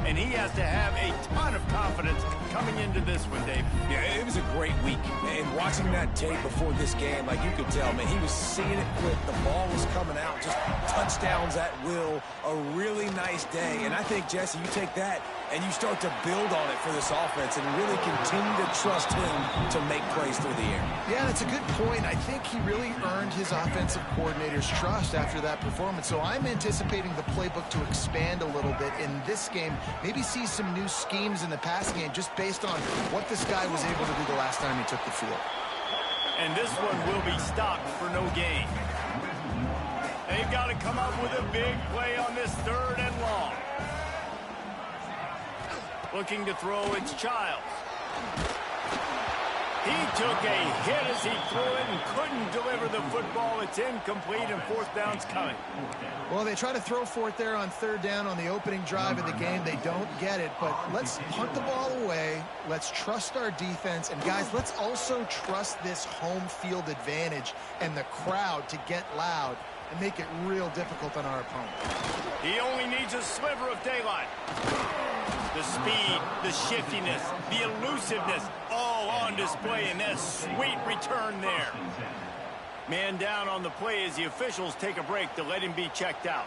and he has to have a ton of confidence coming into this one, Dave. Yeah, it was a great week. And watching that tape before this game, like you could tell, man, he was seeing it quick. The ball was coming out, just touchdowns at will. A really nice day. And I think, Jesse, you take that and you start to build on it for this offense and really continue to trust him to make plays through the air. Yeah, that's a good point. I think he really earned his offensive coordinator's trust after that performance. So I'm anticipating the playbook to expand a little bit in this game. Maybe see some new schemes in the passing game just based on what this guy was able to do the last time he took the field. And this one will be stopped for no gain. They've got to come up with a big play on this 3rd and long. Looking to throw, it's Childs. He took a hit as he threw it and couldn't deliver the football. It's incomplete and 4th down's coming. Well, they try to throw for it there on 3rd down on the opening drive of the game. They don't get it, but let's punt the ball away. Let's trust our defense. And, guys, let's also trust this home field advantage and the crowd to get loud and make it real difficult on our opponent. He only needs a sliver of daylight. The speed, the shiftiness, the elusiveness, all on display in that sweet return there. Man down on the play as the officials take a break to let him be checked out.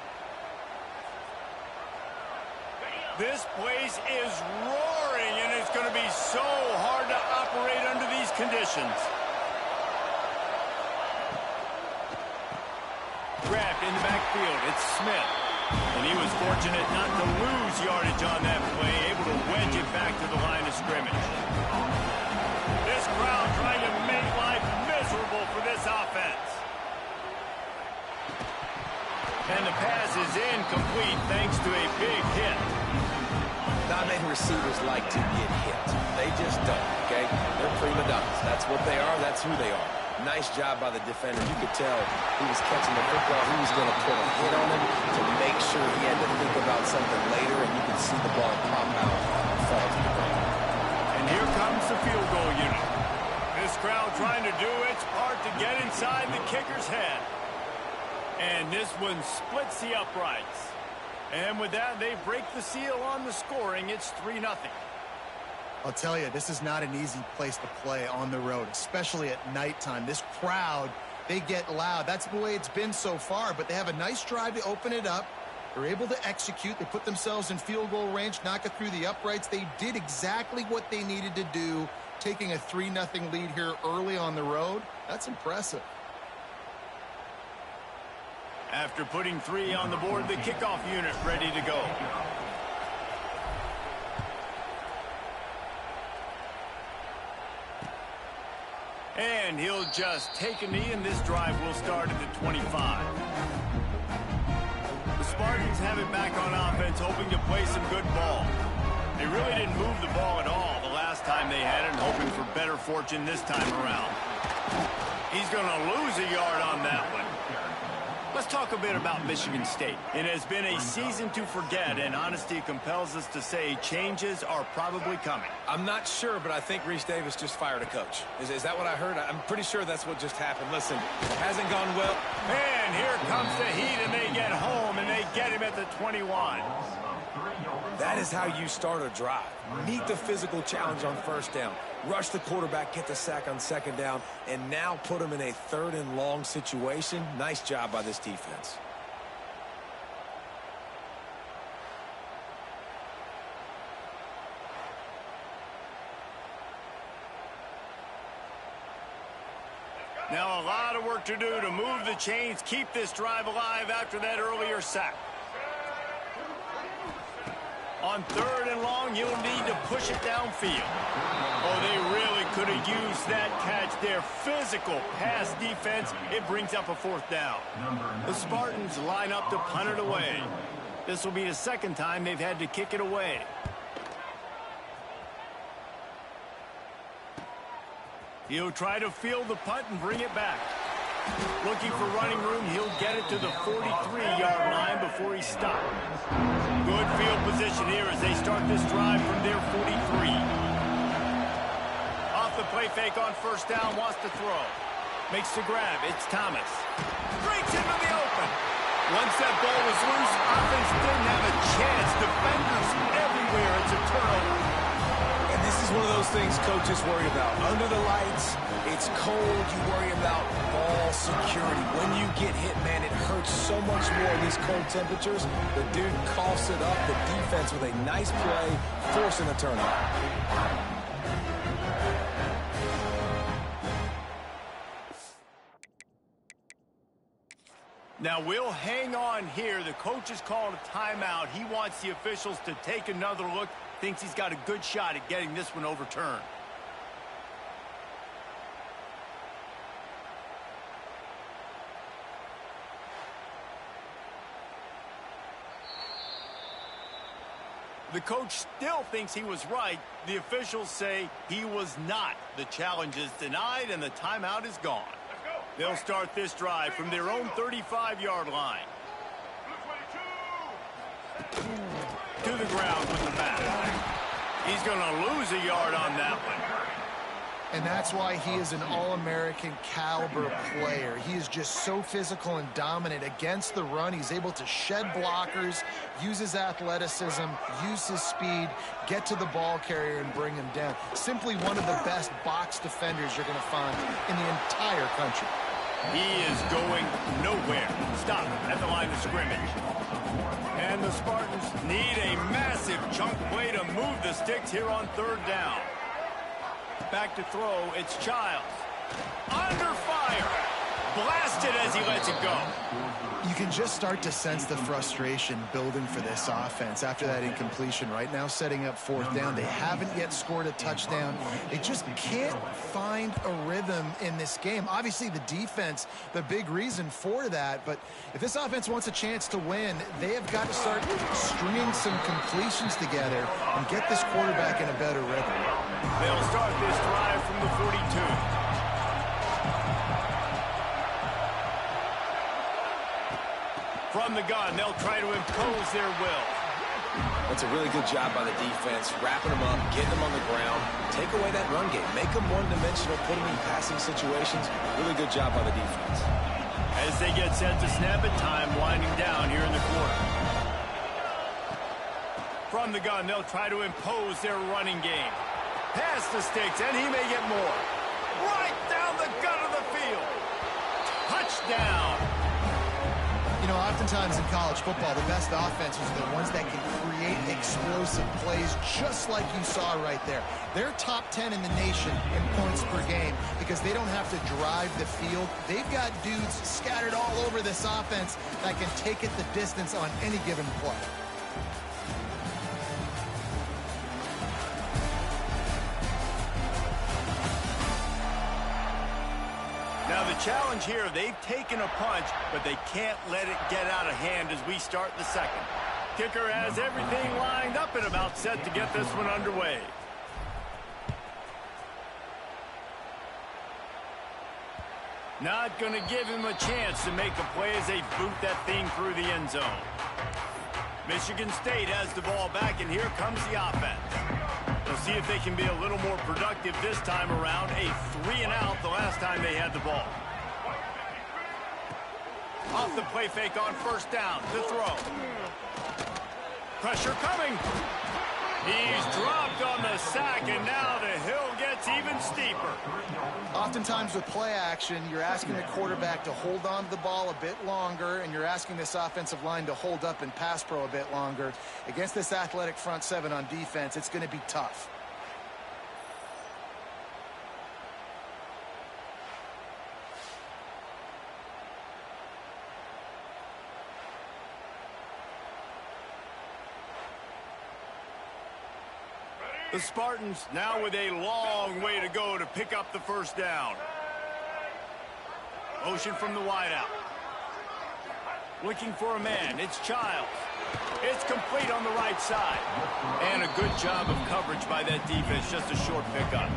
This place is roaring, and it's going to be so hard to operate under these conditions. Grabbed in the backfield, it's Smith. And he was fortunate not to lose yardage on that play, able to wedge it back to the line of scrimmage. This crowd trying to make life miserable for this offense. And the pass is incomplete thanks to a big hit. Not many receivers like to get hit. They just don't, okay? They're prima donnas. That's what they are. That's who they are. Nice job by the defender. You could tell he was catching the football. He was going to put a hit on him to make sure he had to think about something later, and you could see the ball pop out and fall to the ground. And here comes the field goal unit. This crowd trying to do its part to get inside the kicker's head. And this one splits the uprights. And with that, they break the seal on the scoring. It's 3-0. I'll tell you, this is not an easy place to play on the road, especially at nighttime. This crowd, they get loud. That's the way it's been so far, but they have a nice drive to open it up. They're able to execute. They put themselves in field goal range, knock it through the uprights. They did exactly what they needed to do, taking a 3-0 lead here early on the road. That's impressive. After putting 3 on the board, the kickoff unit ready to go. And he'll just take a knee, and this drive will start at the 25. The Spartans have it back on offense, hoping to play some good ball. They really didn't move the ball at all the last time they had it, and hoping for better fortune this time around. He's going to lose a yard on that one. Let's talk a bit about Michigan State. It has been a season to forget, and honesty compels us to say changes are probably coming. I'm not sure, but I think Reese Davis just fired a coach. Is that what I heard? I'm pretty sure that's what just happened. Listen, it hasn't gone well. And here comes the heat, and they get home, and they get him at the 21. That is how you start a drive. Meet the physical challenge on 1st down. Rush the quarterback, get the sack on 2nd down, and now put him in a 3rd and long situation. Nice job by this defense. Now a lot of work to do to move the chains, keep this drive alive after that earlier sack. On 3rd and long, you'll need to push it downfield. Oh, they really could have used that catch there. Physical pass defense. It brings up a 4th down. The Spartans line up to punt it away. This will be the 2nd time they've had to kick it away. He'll try to field the punt and bring it back. Looking for running room, he'll get it to the 43-yard line before he stops. Good field position here as they start this drive from their 43. Off the play fake on 1st down, wants to throw. Makes the grab, it's Thomas. Breaks into the open. Once that ball was loose, offense didn't have a chance. Defenders everywhere things coaches worry about. Under the lights, it's cold. You worry about ball security. When you get hit, man, it hurts so much more in these cold temperatures. The dude coughs it up. The defense with a nice play, forcing a turnover. Now, we'll hang on here. The coach is calling a timeout. He wants the officials to take another look. Thinks he's got a good shot at getting this one overturned. The coach still thinks he was right. The officials say he was not. The challenge is denied, and the timeout is gone. They'll start this drive from their own 35-yard line. To the ground with the bat. He's going to lose a yard on that one. And that's why he is an All-American caliber player. He is just so physical and dominant against the run. He's able to shed blockers, use his athleticism, use his speed, get to the ball carrier and bring him down. Simply one of the best box defenders you're going to find in the entire country. He is going nowhere. Stop at the line of scrimmage. And the Spartans need a massive chunk play to move the sticks here on third down. Back to throw, it's Childs. Under fire. Blasted as he lets it go. You can just start to sense the frustration building for this offense after that incompletion. Right now setting up fourth down. They haven't yet scored a touchdown. They just can't find a rhythm in this game. Obviously the defense, the big reason for that, but if this offense wants a chance to win, they have got to start stringing some completions together and get this quarterback in a better rhythm. They'll start this drive from the 42. From the gun, they'll try to impose their will. That's a really good job by the defense, wrapping them up, getting them on the ground, take away that run game, make them one-dimensional, put them in passing situations. Really good job by the defense. As they get set to snap it, time winding down here in the quarter. From the gun, they'll try to impose their running game. Past the sticks, and he may get more. Right down the gut of the field. Touchdown. You know, oftentimes in college football, the best offenses are the ones that can create explosive plays just like you saw right there. They're top 10 in the nation in points per game because they don't have to drive the field. They've got dudes scattered all over this offense that can take it the distance on any given play. Now the challenge here, they've taken a punch, but they can't let it get out of hand as we start the second. Kicker has everything lined up and about set to get this one underway. Not going to give him a chance to make a play as they boot that thing through the end zone. Michigan State has the ball back, and here comes the offense. We'll see if they can be a little more productive this time around. A 3-and-out the last time they had the ball. Off the play fake on first down. The throw. Pressure coming. He's dropped on the sack, and now the hill gets even steeper. Oftentimes with play action, you're asking the quarterback to hold on to the ball a bit longer, and you're asking this offensive line to hold up and pass pro a bit longer. Against this athletic front seven on defense, it's going to be tough. The Spartans now with a long way to go to pick up the first down. Motion from the wideout. Looking for a man. It's Childs. It's complete on the right side. And a good job of coverage by that defense. Just a short pickup.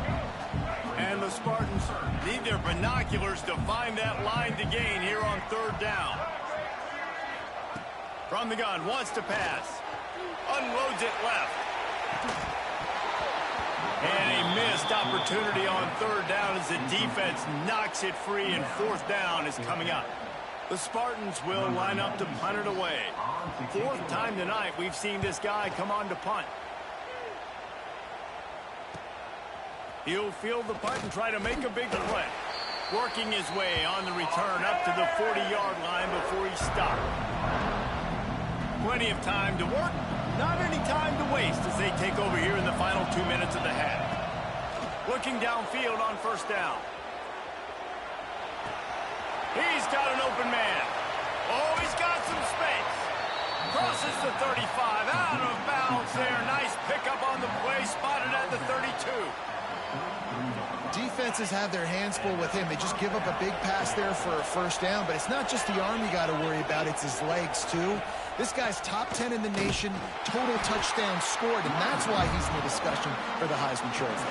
And the Spartans need their binoculars to find that line to gain here on third down. From the gun, wants to pass. Unloads it left. And a missed opportunity on third down as the defense knocks it free, and fourth down is coming up. The Spartans will line up to punt it away. Fourth time tonight we've seen this guy come on to punt. He'll field the punt and try to make a big play. Working his way on the return up to the 40-yard line before he stopped. Plenty of time to work, not any time to waste as they take over here in the final 2 minutes of the half. Looking downfield on first down. He's got an open man. Oh, he's got some space. Crosses the 35, out of bounds there. Nice pickup on the play, spotted at the 32. Defenses have their hands full with him. They just give up a big pass there for a first down, but it's not just the arm you got to worry about, it's his legs too. This guy's top 10 in the nation, total touchdowns scored, and that's why he's in the discussion for the Heisman Trophy.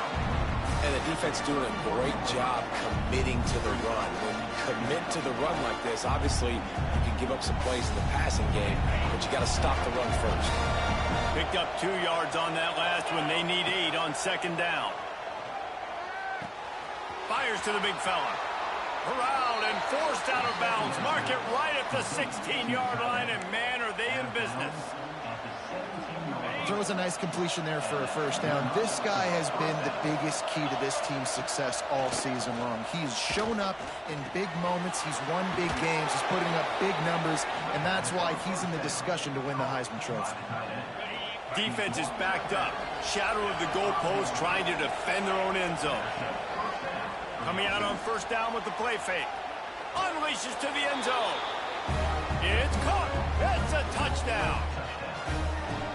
And the defense doing a great job committing to the run. When you commit to the run like this, obviously you can give up some plays in the passing game, but you got to stop the run first. Picked up 2 yards on that last one. They need 8 on second down. Fires to the big fella. Corralled and forced out of bounds. Mark it right at the 16-yard line, and man, are they in business. Throws a nice completion there for a first down. This guy has been the biggest key to this team's success all season long. He's shown up in big moments. He's won big games. He's putting up big numbers, and that's why he's in the discussion to win the Heisman Trophy. Defense is backed up. Shadow of the goalpost, trying to defend their own end zone. Coming out on first down with the play fake. Unleashes to the end zone. It's caught. It's a touchdown.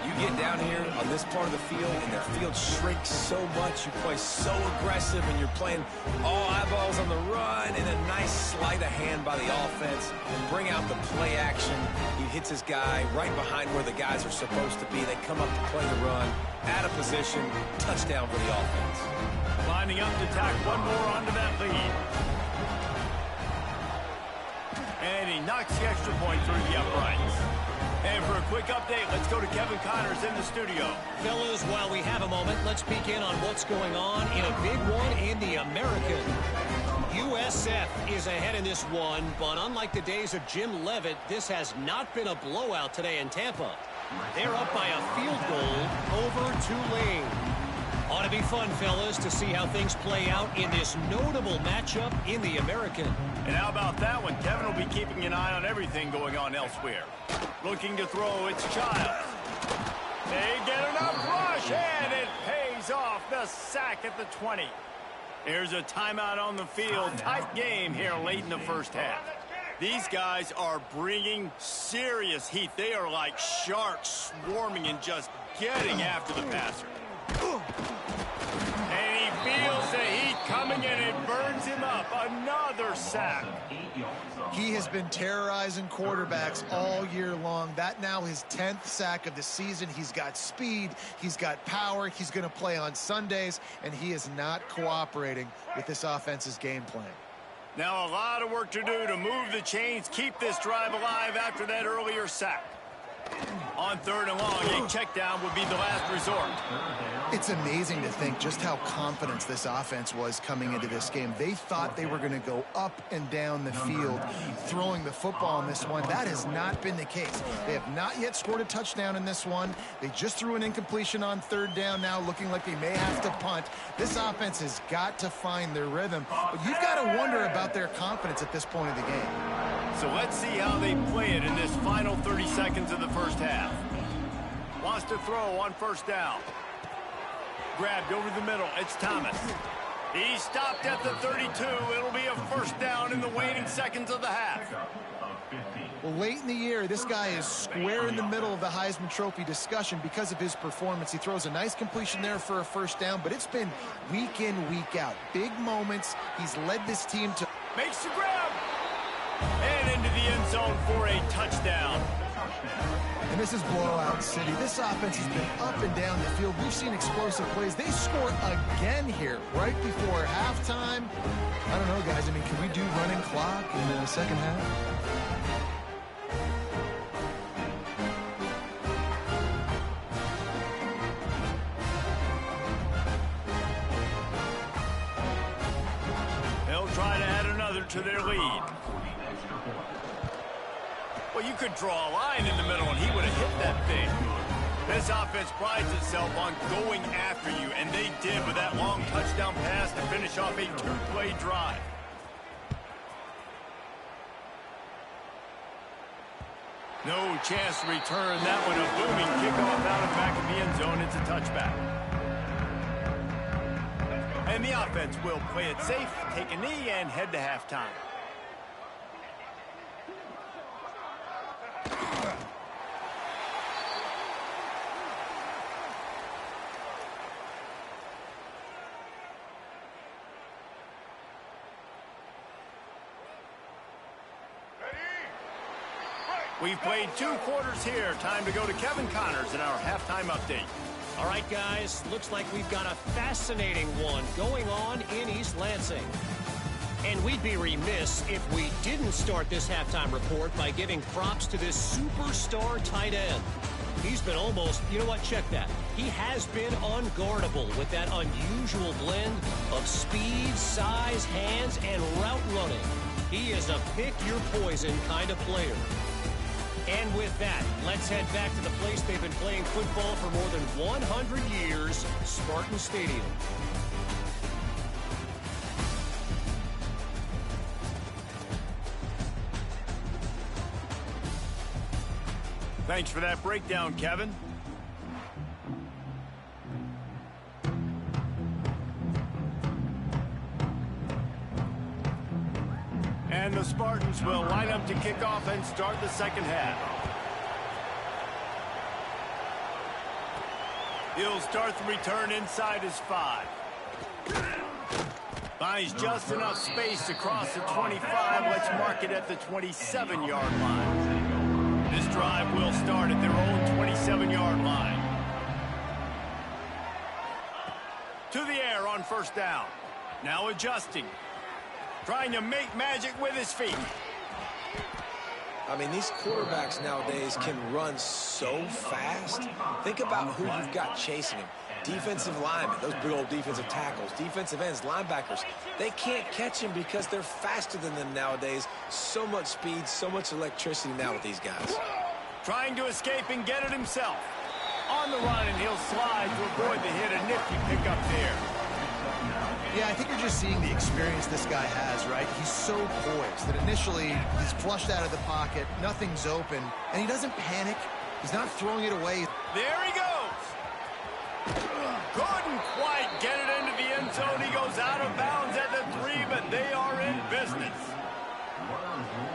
You get down here on this part of the field, and their field shrinks so much. You play so aggressive, and you're playing all eyeballs on the run, and a nice sleight of hand by the offense. And bring out the play action. He hits his guy right behind where the guys are supposed to be. They come up to play the run, out of position, touchdown for the offense. Lining up to tack one more onto that lead. And he knocks the extra point through the uprights. And for a quick update, let's go to Kevin Connors in the studio. Fellas, while we have a moment, let's peek in on what's going on in a big one in the American. USF is ahead in this one, but unlike the days of Jim Leavitt, this has not been a blowout today in Tampa. They're up by a field goal over Tulane. Ought to be fun, fellas, to see how things play out in this notable matchup in the American. And how about that one? Kevin will be keeping an eye on everything going on elsewhere. Looking to throw, it's Childs. They get enough rush, and it pays off. The sack at the 20. There's a timeout on the field. Tight game here late in the first half. These guys are bringing serious heat. They are like sharks swarming and just getting after the passer. And he feels the heat coming, and it burns him up. Another sack. He has been terrorizing quarterbacks all year long. That now his 10th sack of the season. He's got speed. He's got power. He's going to play on Sundays, and he is not cooperating with this offense's game plan. Now a lot of work to do to move the chains, keep this drive alive after that earlier sack. On third and long, a check down would be the last resort. It's amazing to think just how confident this offense was coming into this game. They thought they were going to go up and down the field throwing the football in this one. That has not been the case. They have not yet scored a touchdown in this one. They just threw an incompletion on third down now, looking like they may have to punt. This offense has got to find their rhythm. But you've got to wonder about their confidence at this point of the game. So let's see how they play it in this final 30 seconds of the first half. Wants to throw on first down. Grabbed over the middle. It's Thomas. He stopped at the 32. It'll be a first down in the waning seconds of the half. Well, late in the year, this guy is square in the middle of the Heisman Trophy discussion because of his performance. He throws a nice completion there for a first down, but it's been week in, week out. Big moments. He's led this team to... Makes the grab. And into the end zone for a touchdown. And this is blowout city. This offense has been up and down the field. We've seen explosive plays. They score again here right before halftime. I don't know, guys. I mean, can we do running clock in the second half? They'll try to add another to their lead. Well, you could draw a line in the middle, and he would have hit that thing. This offense prides itself on going after you, and they did with that long touchdown pass to finish off a two-play drive. No chance to return that one. A booming kickoff out of the back of the end zone. It's a touchback. And the offense will play it safe, take a knee, and head to halftime. We've played 2 quarters here. Time to go to Kevin Connors in our halftime update. All right, guys, looks like we've got a fascinating one going on in East Lansing. And we'd be remiss if we didn't start this halftime report by giving props to this superstar tight end. He's been almost, you know what, check that. He has been unguardable with that unusual blend of speed, size, hands, and route running. He is a pick-your-poison kind of player. And with that, let's head back to the place they've been playing football for more than 100 years, Spartan Stadium. Thanks for that breakdown, Kevin. And the Spartans will line up to kick off and start the second half. He'll start the return inside his 5. Finds just enough space across the 25. Let's mark it at the 27-yard line. This drive will start at their own 27-yard line. To the air on first down. Now adjusting. Trying to make magic with his feet. I mean, these quarterbacks nowadays can run so fast. Think about who you've got chasing him. Defensive linemen, those big old defensive tackles, defensive ends, linebackers. They can't catch him because they're faster than them nowadays. So much speed, so much electricity now with these guys. Trying to escape and get it himself. On the run, and he'll slide to avoid the hit. A nifty pickup there. Yeah, I think you're just seeing the experience this guy has, right? He's so poised that initially he's flushed out of the pocket, nothing's open, and he doesn't panic. He's not throwing it away. There he goes. Couldn't quite get it into the end zone. He goes out of bounds at the 3, but they are in business.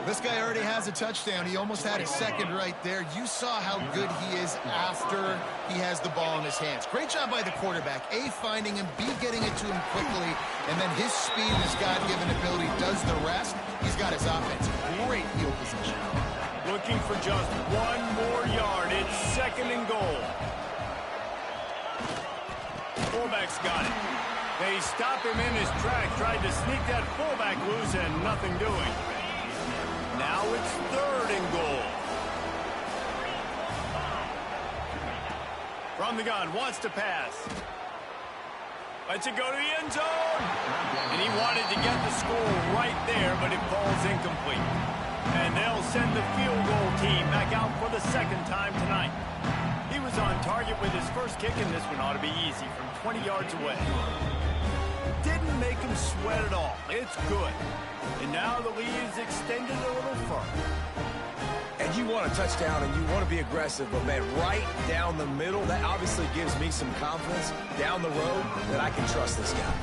This guy already has a touchdown. He almost had a second right there. You saw how good he is after he has the ball in his hands. Great job by the quarterback. A, finding him, B, getting it to him quickly, and then his speed and his God-given ability does the rest. He's got his offense. Great field position. Looking for just 1 more yard. It's 2nd and goal. Fullback's got it. They stop him in his track, tried to sneak that fullback loose, and nothing doing. Now it's 3rd and goal. From the gun, wants to pass. Lets it go to the end zone. And he wanted to get the score right there, but it falls incomplete. And they'll send the field goal team back out for the 2nd time tonight. He was on target with his first kick, and this one ought to be easy from 20 yards away. Didn't make him sweat at all. It's good. And now the lead is extended a little further. And you want a touchdown and you want to be aggressive, but man, right down the middle, that obviously gives me some confidence down the road that I can trust this guy.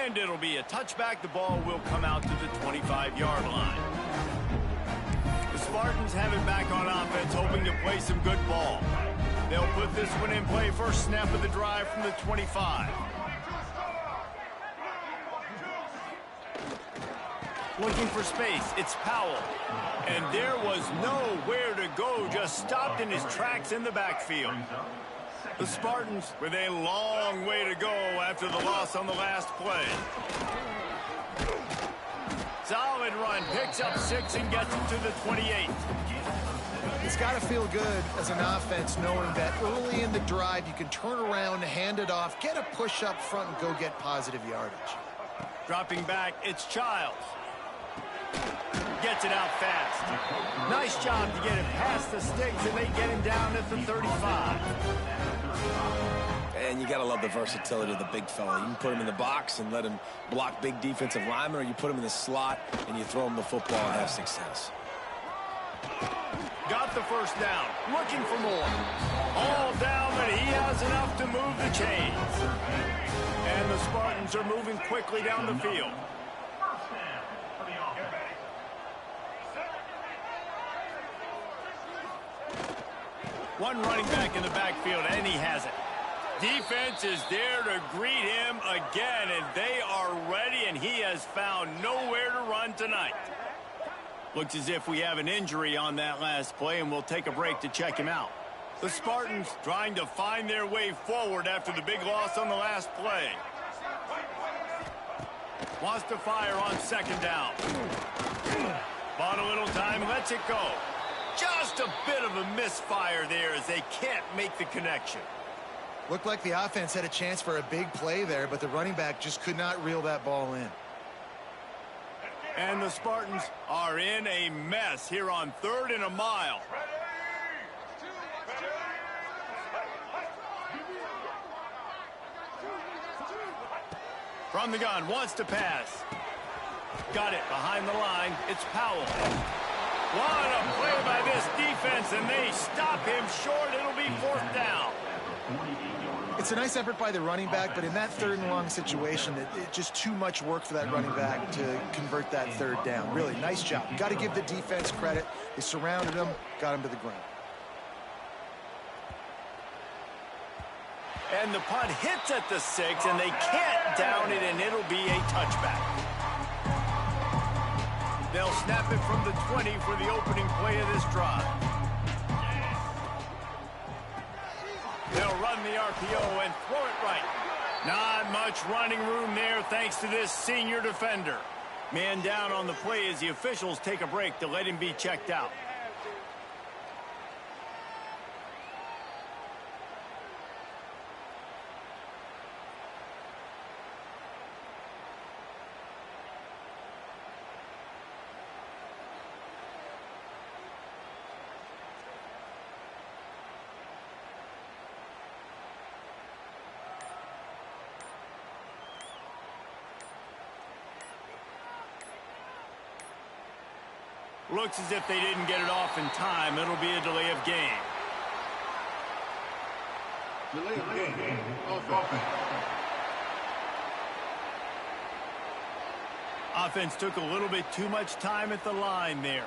And it'll be a touchback. The ball will come out to the 25-yard line. The Spartans have it back on offense, hoping to play some good ball. They'll put this one in play. First snap of the drive from the 25. Looking for space. It's Powell. And there was nowhere to go. Just stopped in his tracks in the backfield. The Spartans with a long way to go after the loss on the last play. Solid run. Picks up 6 and gets him to the 28. It's got to feel good as an offense knowing that early in the drive you can turn around, hand it off, get a push up front, and go get positive yardage. Dropping back, it's Childs. gets it out fast. Nice job to get it past the sticks, and they get him down at the 35. And you got to love the versatility of the big fella. You can put him in the box and let him block big defensive linemen, or you put him in the slot and you throw him the football and have success. Got the first down. Looking for more. All down, but he has enough to move the chains. And the Spartans are moving quickly down the field. One running back in the backfield, and he has it. Defense is there to greet him again, and they are ready, and he has found nowhere to run tonight. Looks as if we have an injury on that last play, and we'll take a break to check him out. The Spartans trying to find their way forward after the big loss on the last play. Wants to fire on second down. Bought a little time, lets it go. Just a bit of a misfire there as they can't make the connection. Looked like the offense had a chance for a big play there, but the running back just could not reel that ball in. And the Spartans are in a mess here on 3rd and a mile. From the gun, wants to pass. Got it behind the line. It's Powell. What a play by this defense, and they stop him short. It'll be 4th down. It's a nice effort by the running back, but in that 3rd and long situation, it's just too much work for that running back to convert that 3rd down. Really, nice job. Got to give the defense credit. They surrounded him, got him to the ground. And the punt hits at the 6, and they can't down it, and it'll be a touchback. They'll snap it from the 20 for the opening play of this drive. They'll run the RPO and throw it right. Not much running room there thanks to this senior defender. Man down on the play as the officials take a break to let him be checked out. Looks as if they didn't get it off in time. It'll be a delay of game. Delay of game. Offense. Offense took a little bit too much time at the line there.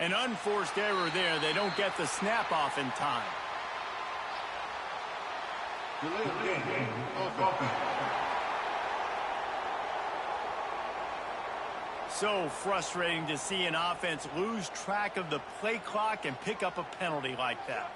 An unforced error there. They don't get the snap off in time. Delay of game. Offense. So frustrating to see an offense lose track of the play clock and pick up a penalty like that.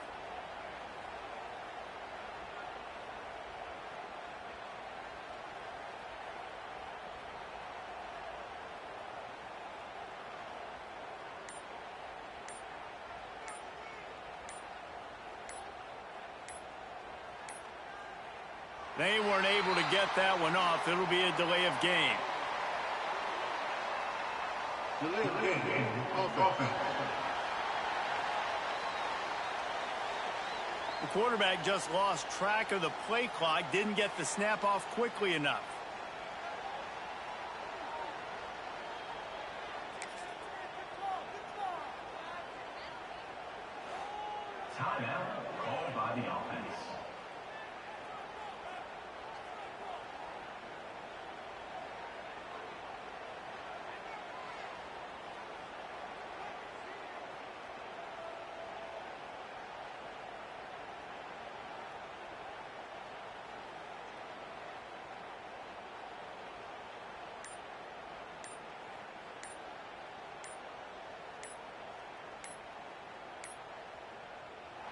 They weren't able to get that one off. It'll be a delay of game. Delay of game. Offense. The quarterback just lost track of the play clock, didn't get the snap off quickly enough. Timeout called by the offense.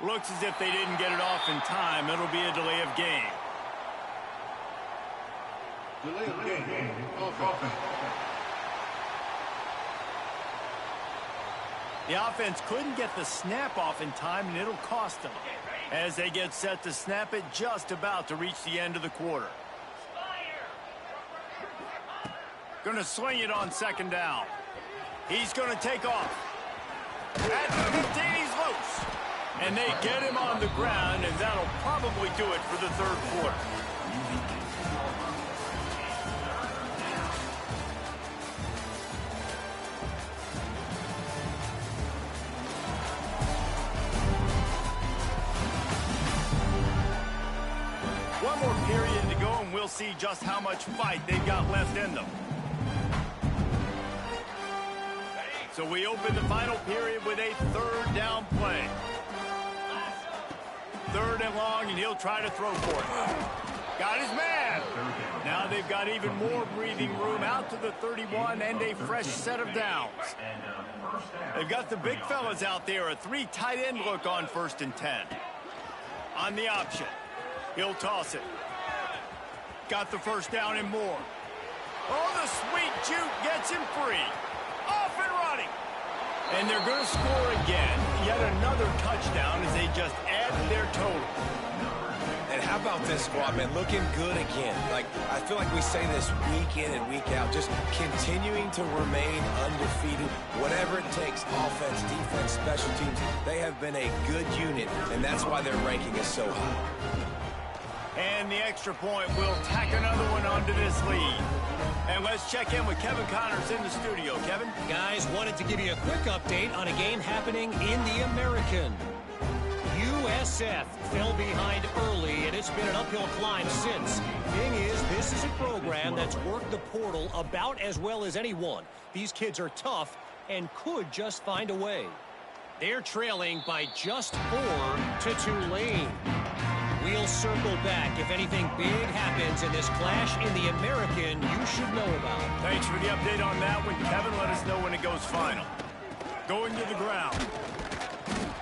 Looks as if they didn't get it off in time. It'll be a delay of game. Delay of game. Offense. The offense couldn't get the snap off in time, and it'll cost them as they get set to snap it just about to reach the end of the quarter. Going to swing it on second down. He's going to take off. At the 15, he's loose. And they get him on the ground, and that'll probably do it for the third quarter. One more period to go, and we'll see just how much fight they've got left in them. So we open the final period with a third down play. Third and long, and he'll try to throw for it. Got his man. Now they've got even more breathing room out to the 31 and a fresh set of downs. They've got the big fellas out there, a 3 tight end look on 1st and 10. On the option, he'll toss it. Got the first down and more. Oh, the sweet juke gets him free. Off and running. And they're going to score again. Yet another touchdown as they just add their total. And how about this squad, man? Looking good again. Like, I feel like we say this week in and week out. Just continuing to remain undefeated. Whatever it takes, offense, defense, special teams. They have been a good unit, and that's why their ranking is so high. And the extra point will tack another one onto this lead. And let's check in with Kevin Connors in the studio. Kevin? Guys, wanted to give you a quick update on a game happening in the American. USF fell behind early, and it's been an uphill climb since. Thing is, this is a program that's worked the portal about as well as anyone. These kids are tough and could just find a way. They're trailing by just 4 to Tulane. We'll circle back if anything big happens in this clash in the American you should know about. Thanks for the update on that one, Kevin. Let us know when it goes final. Going to the ground.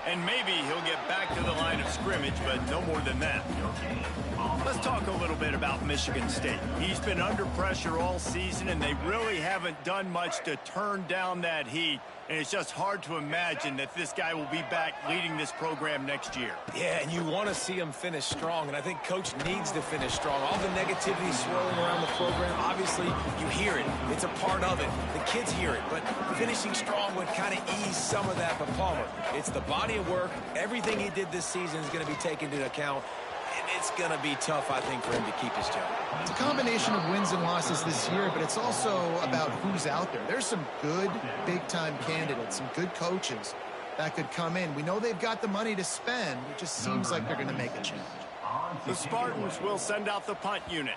And maybe he'll get back to the line of scrimmage, but no more than that. Let's talk a little bit about Michigan State. He's been under pressure all season, and they really haven't done much to turn down that heat. And it's just hard to imagine that this guy will be back leading this program next year. Yeah, and you want to see him finish strong, and I think Coach needs to finish strong. All the negativity swirling around the program, obviously, you hear it. It's a part of it. The kids hear it, but finishing strong would kind of ease some of that for Palmer. It's the body of work. Everything he did this season is going to be taken into account. It's going to be tough, I think, for him to keep his job. It's a combination of wins and losses this year, but it's also about who's out there. There's some good big-time candidates, some good coaches that could come in. We know they've got the money to spend. It just seems like they're going to make a change. The Spartans will send out the punt unit.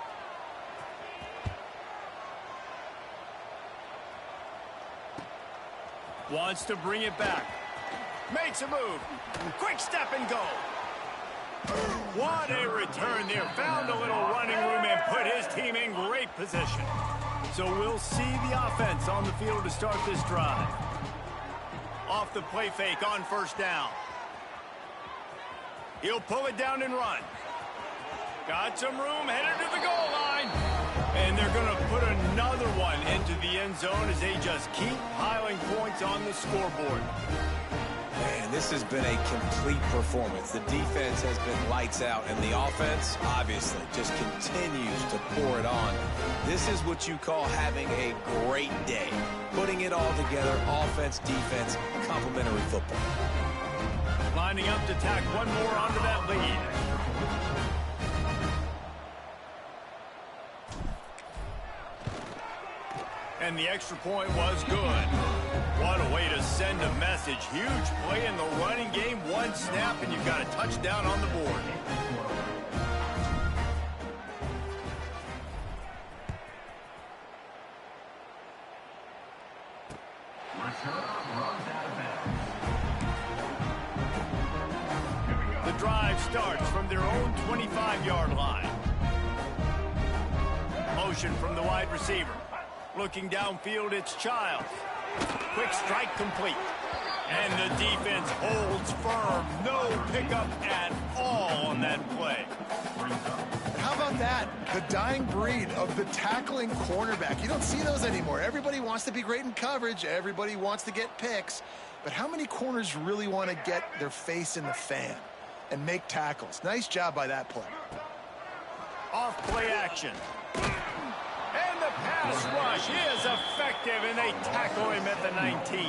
Wants to bring it back. Makes a move. Quick step and go. What a return there. Found a little running room and put his team in great position. So we'll see the offense on the field to start this drive. Off the play fake on 1st down. He'll pull it down and run. Got some room, headed to the goal line. And they're going to put another one into the end zone as they just keep piling points on the scoreboard. Man, this has been a complete performance. The defense has been lights out, and the offense, obviously, just continues to pour it on. This is what you call having a great day. Putting it all together, offense, defense, complementary football. Lining up to tack one more onto that lead. And the extra point was good. What a way to send a message. Huge play in the running game. One snap, and you've got a touchdown on the board. The drive starts from their own 25-yard line. Motion from the wide receiver. Looking downfield, it's Childs. Quick strike complete. And the defense holds firm. No pickup at all on that play. How about that? that? The dying breed of the tackling cornerback. You don't see those anymore. Everybody wants to be great in coverage. Everybody wants to get picks. But how many corners really want to get their face in the fan and make tackles? Nice job by that play. Off play action. And the pass rush is effective, and they tackle him at the 19.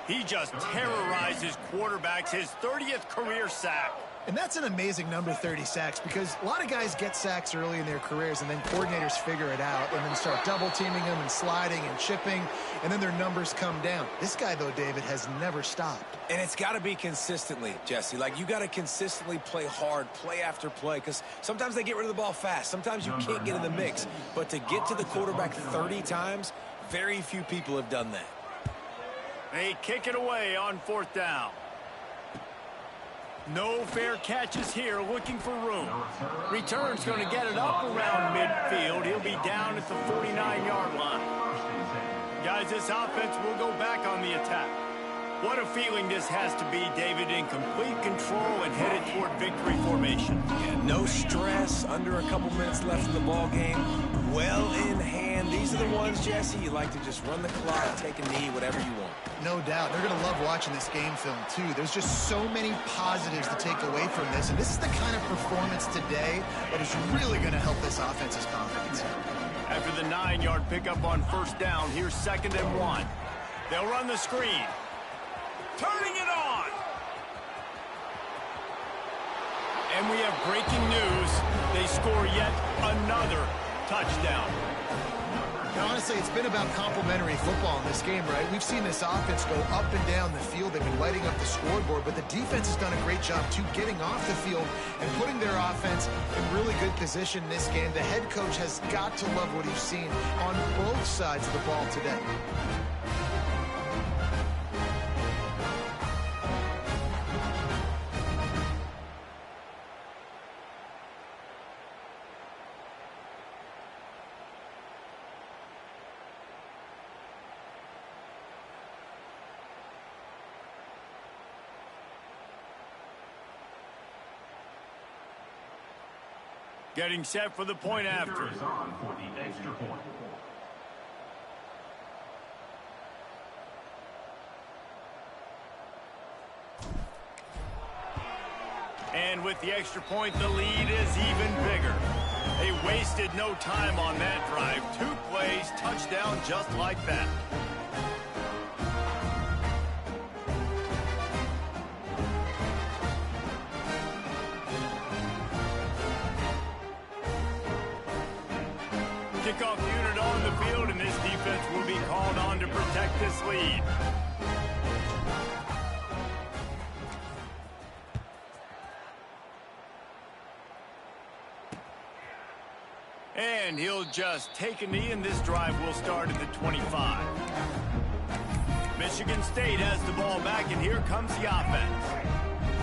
He just terrorizes quarterbacks, his 30th career sack. And that's an amazing number, 30 sacks, because a lot of guys get sacks early in their careers, and then coordinators figure it out and then start double-teaming them and sliding and chipping, and then their numbers come down. This guy, though, David, has never stopped. And it's got to be consistently, Jesse. Like, you got to consistently play hard, play after play, because sometimes they get rid of the ball fast. Sometimes you can't get in the mix. But to get to the quarterback 30 times, very few people have done that. They kick it away on 4th down. No fair catches here, looking for room. Return's going to get it up around midfield. He'll be down at the 49-yard line. Guys, this offense will go back on the attack. What a feeling this has to be, David, in complete control and headed toward victory formation. Yeah, no stress, under a couple minutes left in the ball game. Well in hand. These are the ones, Jesse, you like to just run the clock, take a knee, whatever you want. No doubt. They're going to love watching this game film, too. There's just so many positives to take away from this, and this is the kind of performance today that is really going to help this offense's confidence. After the 9-yard pickup on 1st down, here's 2nd and 1. They'll run the screen. Turning it on. And we have breaking news. They score yet another touchdown. Now, honestly, it's been about complementary football in this game, right? We've seen this offense go up and down the field. They've been lighting up the scoreboard, but the defense has done a great job, too, getting off the field and putting their offense in really good position in this game. The head coach has got to love what he's seen on both sides of the ball today. Getting set for the point after. Is on for the extra point. And with the extra point, the lead is even bigger. They wasted no time on that drive. 2 plays, touchdown just like that. Kickoff unit on the field, and this defense will be called on to protect this lead. And he'll just take a knee, and this drive will start at the 25. Michigan State has the ball back, and here comes the offense.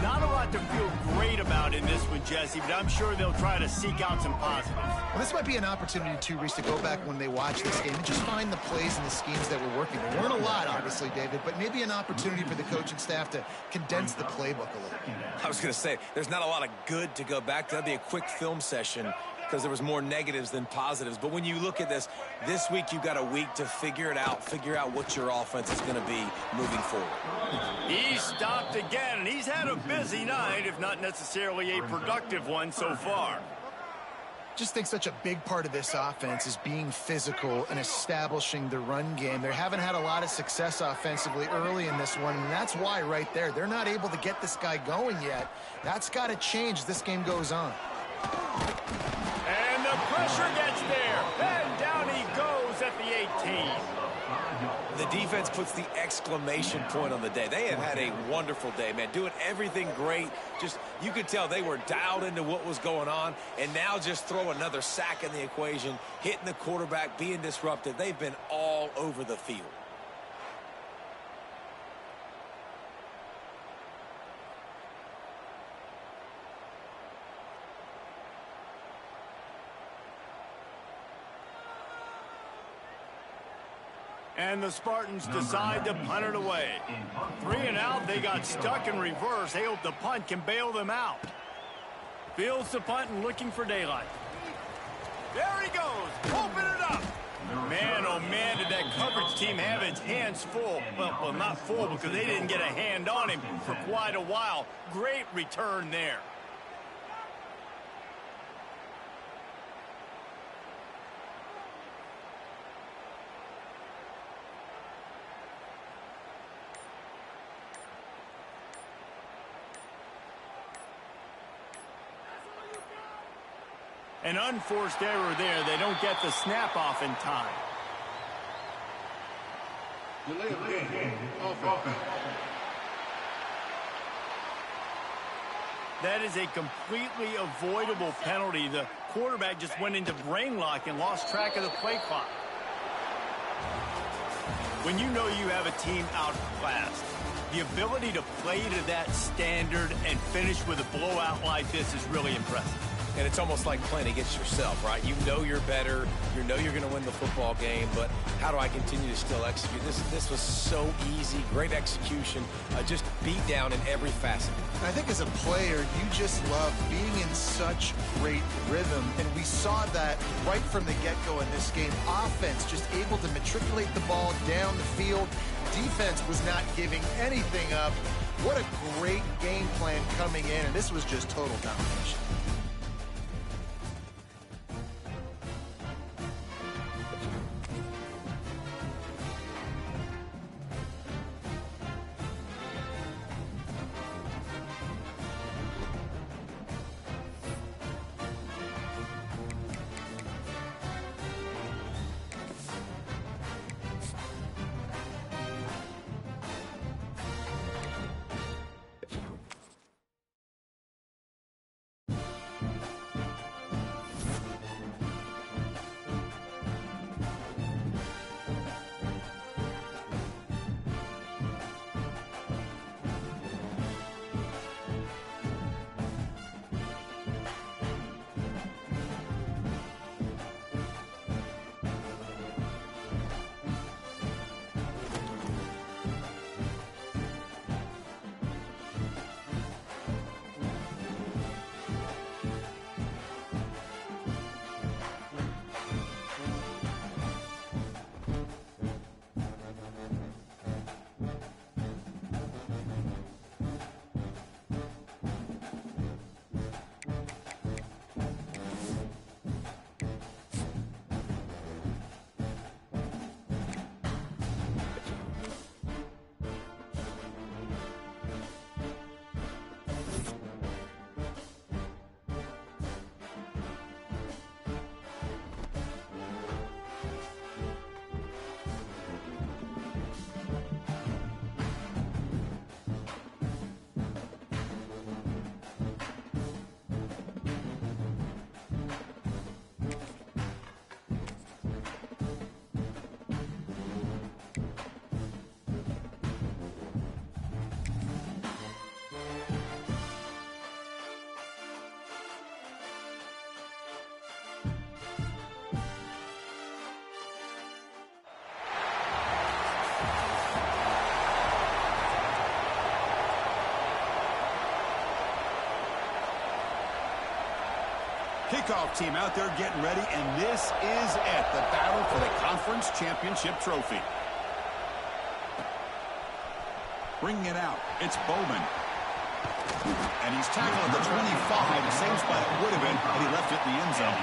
Not a lot to feel great about in this one, Jesse, but I'm sure they'll try to seek out some positives. Well, this might be an opportunity, too, Reese, to go back when they watch this game and just find the plays and the schemes that were working. There weren't a lot, obviously, David, but maybe an opportunity for the coaching staff to condense the playbook a little. I was going to say, there's not a lot of good to go back to. That'd be a quick film session because there was more negatives than positives. But when you look at this week you've got a week to figure it out, figure out what your offense is going to be moving forward. He stopped again, and he's had a busy night, if not necessarily a productive one so far. Just think such a big part of this offense is being physical and establishing the run game. They haven't had a lot of success offensively early in this one, and that's why right there. They're not able to get this guy going yet. That's got to change as this game goes on. And the pressure gets there. And down he goes at the 18. The defense puts the exclamation point on the day. They have had a wonderful day, man. Doing everything great. Just, you could tell they were dialed into what was going on. And now just throw another sack in the equation, hitting the quarterback, being disruptive. They've been all over the field. And the Spartans decide to punt it away. 3 and out, they got stuck in reverse. They hope the punt can bail them out. Fields the punt and looking for daylight. coverage team have its hands full. Well, not full because they didn't get a hand on him for quite a while. Great return there. An unforced error there. They don't get the snap off in time. Delay of game. Offense. That is a completely avoidable penalty. The quarterback just went into brain lock and lost track of the play clock. When you know you have a team outclassed, the ability to play to that standard and finish with a blowout like this is really impressive. And it's almost like playing against yourself, right? You know you're better. You know you're going to win the football game, but how do I continue to still execute? This was so easy, great execution, just beat down in every facet. I think as a player, you just love being in such great rhythm, and we saw that right from the get-go in this game. Offense just able to matriculate the ball down the field. Defense was not giving anything up. What a great game plan coming in, and this was just total domination. Kickoff team out there getting ready, and this is it, the battle for the conference championship trophy. Bringing it out, it's Bowman. And he's tackled at the 25, the same spot it would have been, but he left it in the end zone.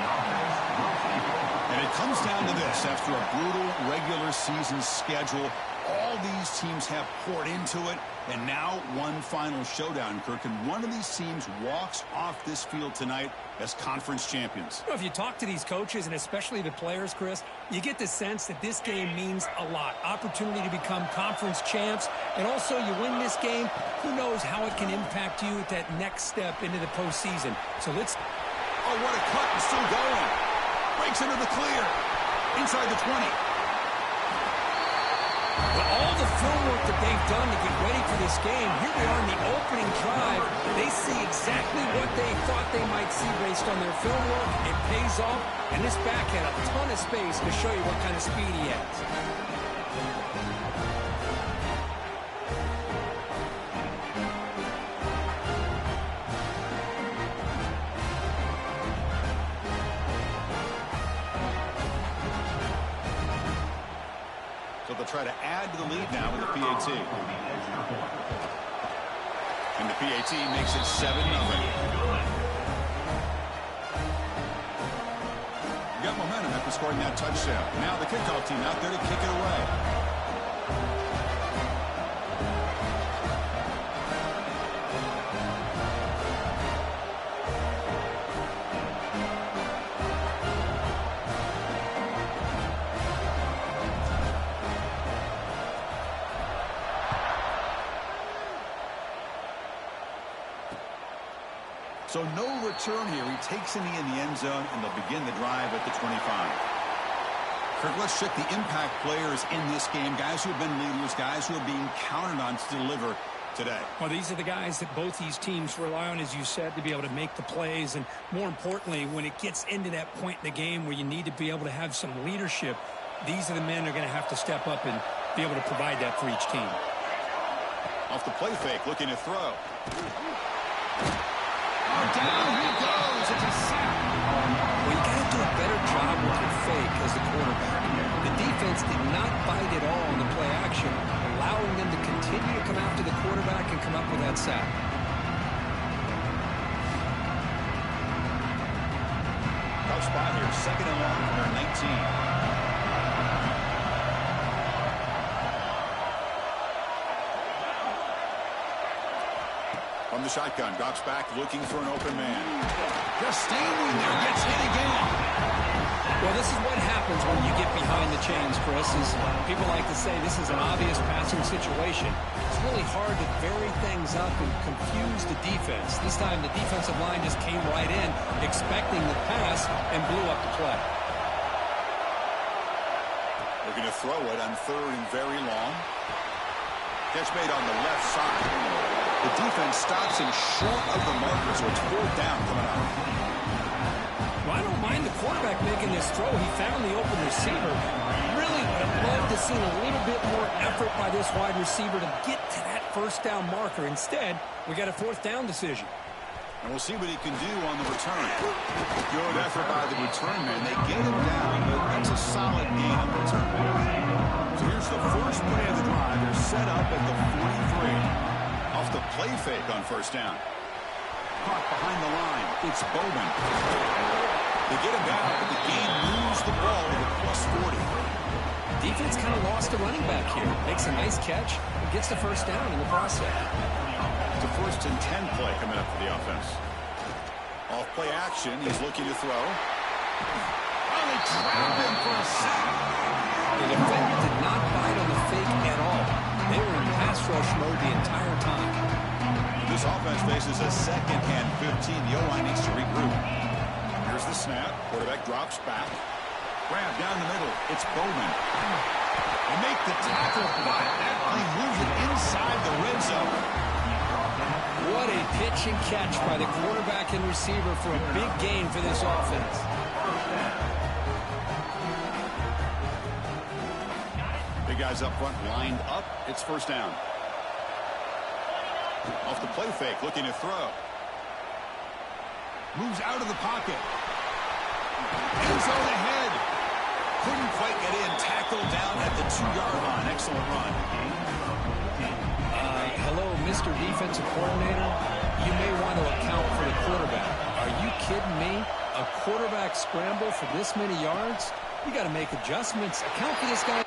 And it comes down to this. After a brutal regular season schedule, all these teams have poured into it, and now one final showdown, Kirk. And one of these teams walks off this field tonight as conference champions. If you talk to these coaches, and especially the players, Chris, you get the sense that this game means a lot. Opportunity to become conference champs, and also you win this game, who knows how it can impact you at that next step into the postseason. So let's... Oh, what a cut, and still going. Breaks into the clear. Inside the 20. But all the film work that they've done to get ready for this game, here we are in the opening drive. They see exactly what they thought they might see based on their film work. It pays off, and this back had a ton of space to show you what kind of speed he has. but they'll try to add to the lead now with the PAT. And the PAT makes it 7-0. Got momentum after scoring that touchdown. Now the kickoff team out there to kick it away. So no return here. He takes in the end zone, and they'll begin the drive at the 25. Kirk, let's check the impact players in this game. Guys who have been leaders, guys who are being counted on to deliver today. Well, these are the guys that both these teams rely on, as you said, to be able to make the plays. And more importantly, when it gets into that point in the game where you need to be able to have some leadership, these are the men who are going to have to step up and be able to provide that for each team. Off the play fake, looking to throw. Down he goes. It's a sack. Well, you got to do a better job with your fake as the quarterback. The defense did not bite at all on the play action, allowing them to continue to come after the quarterback and come up with that sack. Tough spot here. 2nd and long from their 19. From the shotgun, drops back, looking for an open man. Just standing there, gets hit again. Well, this is what happens when you get behind the chains, Chris. Is people like to say this is an obvious passing situation. It's really hard to vary things up and confuse the defense. This time, the defensive line just came right in, expecting the pass, and blew up the play. Looking to throw it on 3rd and very long. Catch made on the left side. The defense stops him short of the marker, so it's 4th down coming up. Well, I don't mind the quarterback making this throw. He found the open receiver. Really would have loved to see a little bit more effort by this wide receiver to get to that 1st down marker. Instead, we got a 4th down decision. And we'll see what he can do on the return. Good effort by the return man. They get him down, but that's a solid gain on the return. So here's the first play of the drive. They're set up at the 43. Off the play fake on 1st down. Caught behind the line. It's Bowman. They get him down, but the game moves the ball to the +40. Defense kind of lost a running back here. Makes a nice catch and gets the 1st down in the process. It's a 1st and 10 play coming up for the offense. Off play action. He's looking to throw. Oh, they trapped him for a sack. The defender did not bite on the fake at all. They were in pass rush mode the entire time. This offense faces a 2nd and 15. The O-line needs to regroup. Here's the snap. Quarterback drops back. Grab down the middle. It's Bowman. They make the tackle, but that play moves it inside the red zone. What a pitch and catch by the quarterback and receiver for a big gain for this offense. Big guys up front lined up. It's 1st down. Off the play fake, looking to throw. Moves out of the pocket. End zone ahead. Couldn't quite get in. Tackled down at the 2-yard line. Excellent run. Hello, Mr. Defensive Coordinator. You may want to account for the quarterback. Are you kidding me? A quarterback scramble for this many yards? You got to make adjustments. Account for this guy.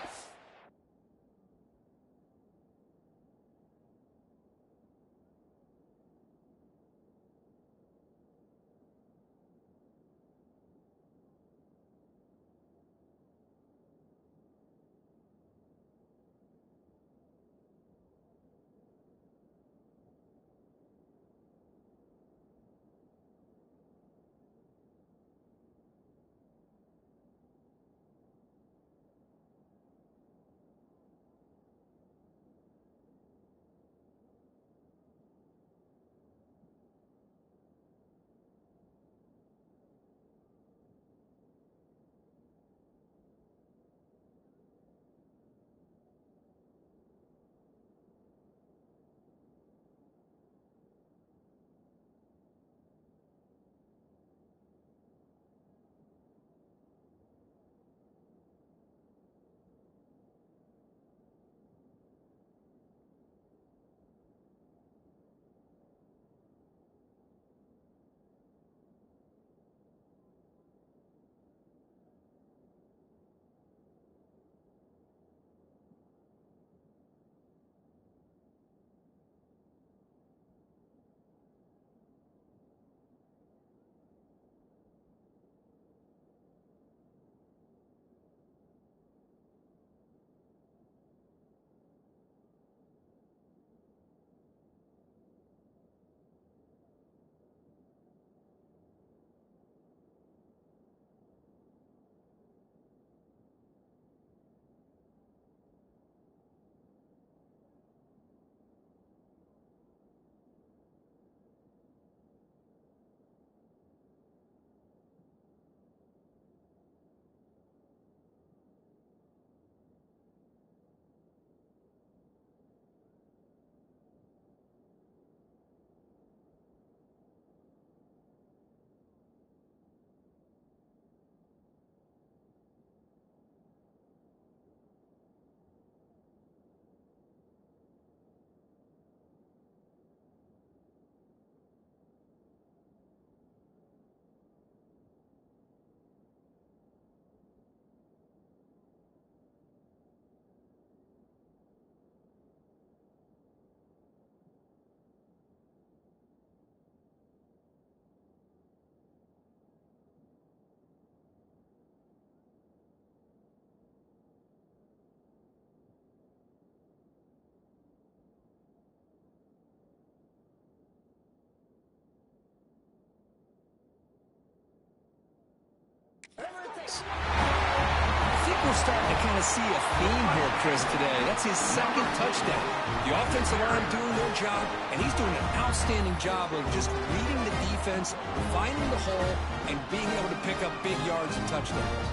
sticks. I think we're starting to kind of see a theme here, Chris, today. That's his second touchdown. The offensive line doing their job, and he's doing an outstanding job of just reading the defense, finding the hole, and being able to pick up big yards and touchdowns.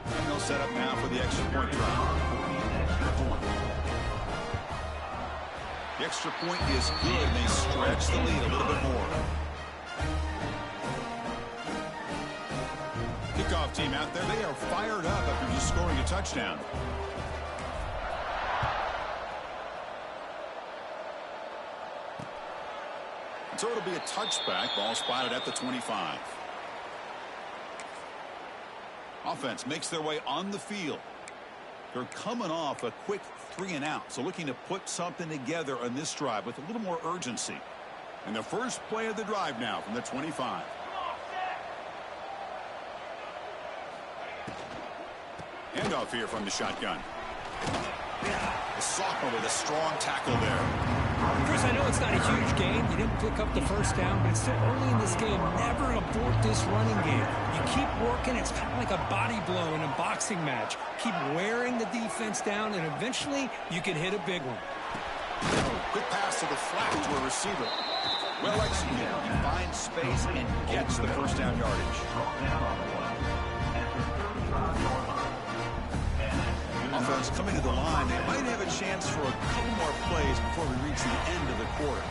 And they'll set up now for the extra point drive. The extra point is good, and they stretch the lead a little bit more. Kickoff team out there, they are fired up after just scoring a touchdown. So it'll be a touchback. Ball spotted at the 25. Offense makes their way on the field. They're coming off a quick 3-and-out, so looking to put something together on this drive with a little more urgency. And the first play of the drive now from the 25. Handoff here from the shotgun. The sophomore with a strong tackle there. Chris, I know it's not a huge game. You didn't pick up the first down, but it's still early in this game. Never abort this running game. You keep working. It's kind of like a body blow in a boxing match. Keep wearing the defense down, and eventually you can hit a big one. Good pass to the flat to a receiver. Well executed. He finds space and gets the first down yardage. Offense coming to the line. They might have a chance for a couple more plays before we reach the end of the quarter.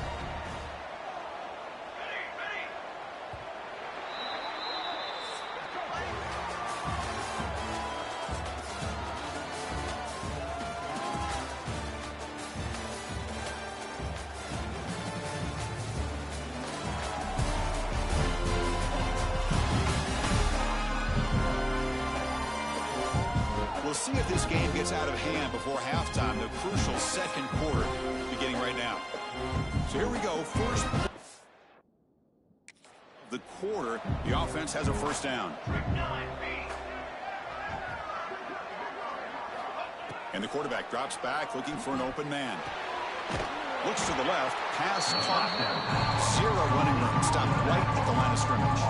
We'll see if this game gets out of hand before halftime. The crucial second quarter beginning right now. So here we go. First of the quarter. The offense has a first down. And the quarterback drops back looking for an open man. Looks to the left. Pass caught. Zero running room. Stopped right at the line of scrimmage.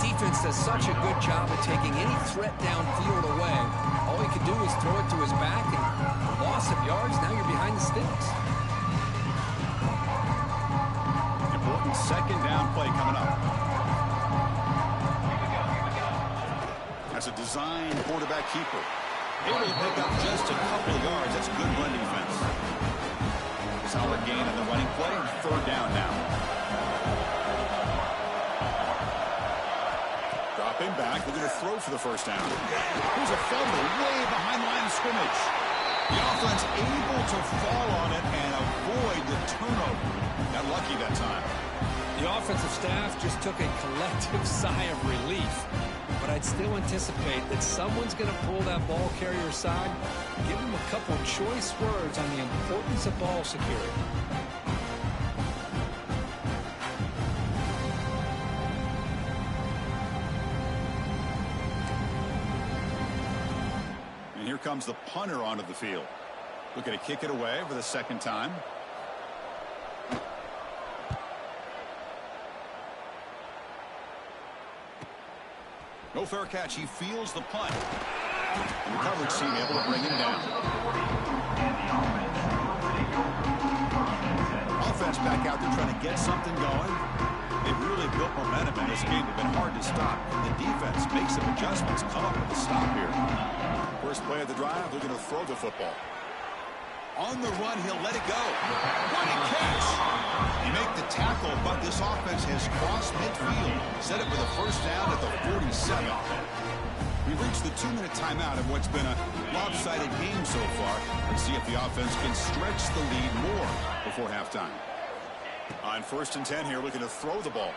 The defense does such a good job of taking any threat downfield away. All he could do is throw it to his back, and loss of yards, now you're behind the sticks. Important second down play coming up. That's a design quarterback keeper. Able to pick up just a couple of yards. That's good run defense. Solid gain in the running play. Third down now. Dropping back. They're going to throw for the first down. Here's a fumble way behind the line of scrimmage. The offense able to fall on it and avoid the turnover. Got lucky that time. The offensive staff just took a collective sigh of relief. But I'd still anticipate that someone's going to pull that ball carrier aside, give him a couple choice words on the importance of ball security. And here comes the punter onto the field. Looking to kick it away for the second time. No fair catch. He feels the punt. And the coverage team able to bring him down. Offense back out there trying to get something going. They've really built momentum in this game. They've been hard to stop. The defense makes some adjustments. Come up with a stop here. First play of the drive, they're going to throw the football. On the run, he'll let it go. What a catch! He make the tackle, but this offense has crossed midfield. Set it with a first down at the 47. We've reached the 2-minute timeout of what's been a lopsided game so far. Let's see if the offense can stretch the lead more before halftime. On 1st and 10 here, looking to throw the ball.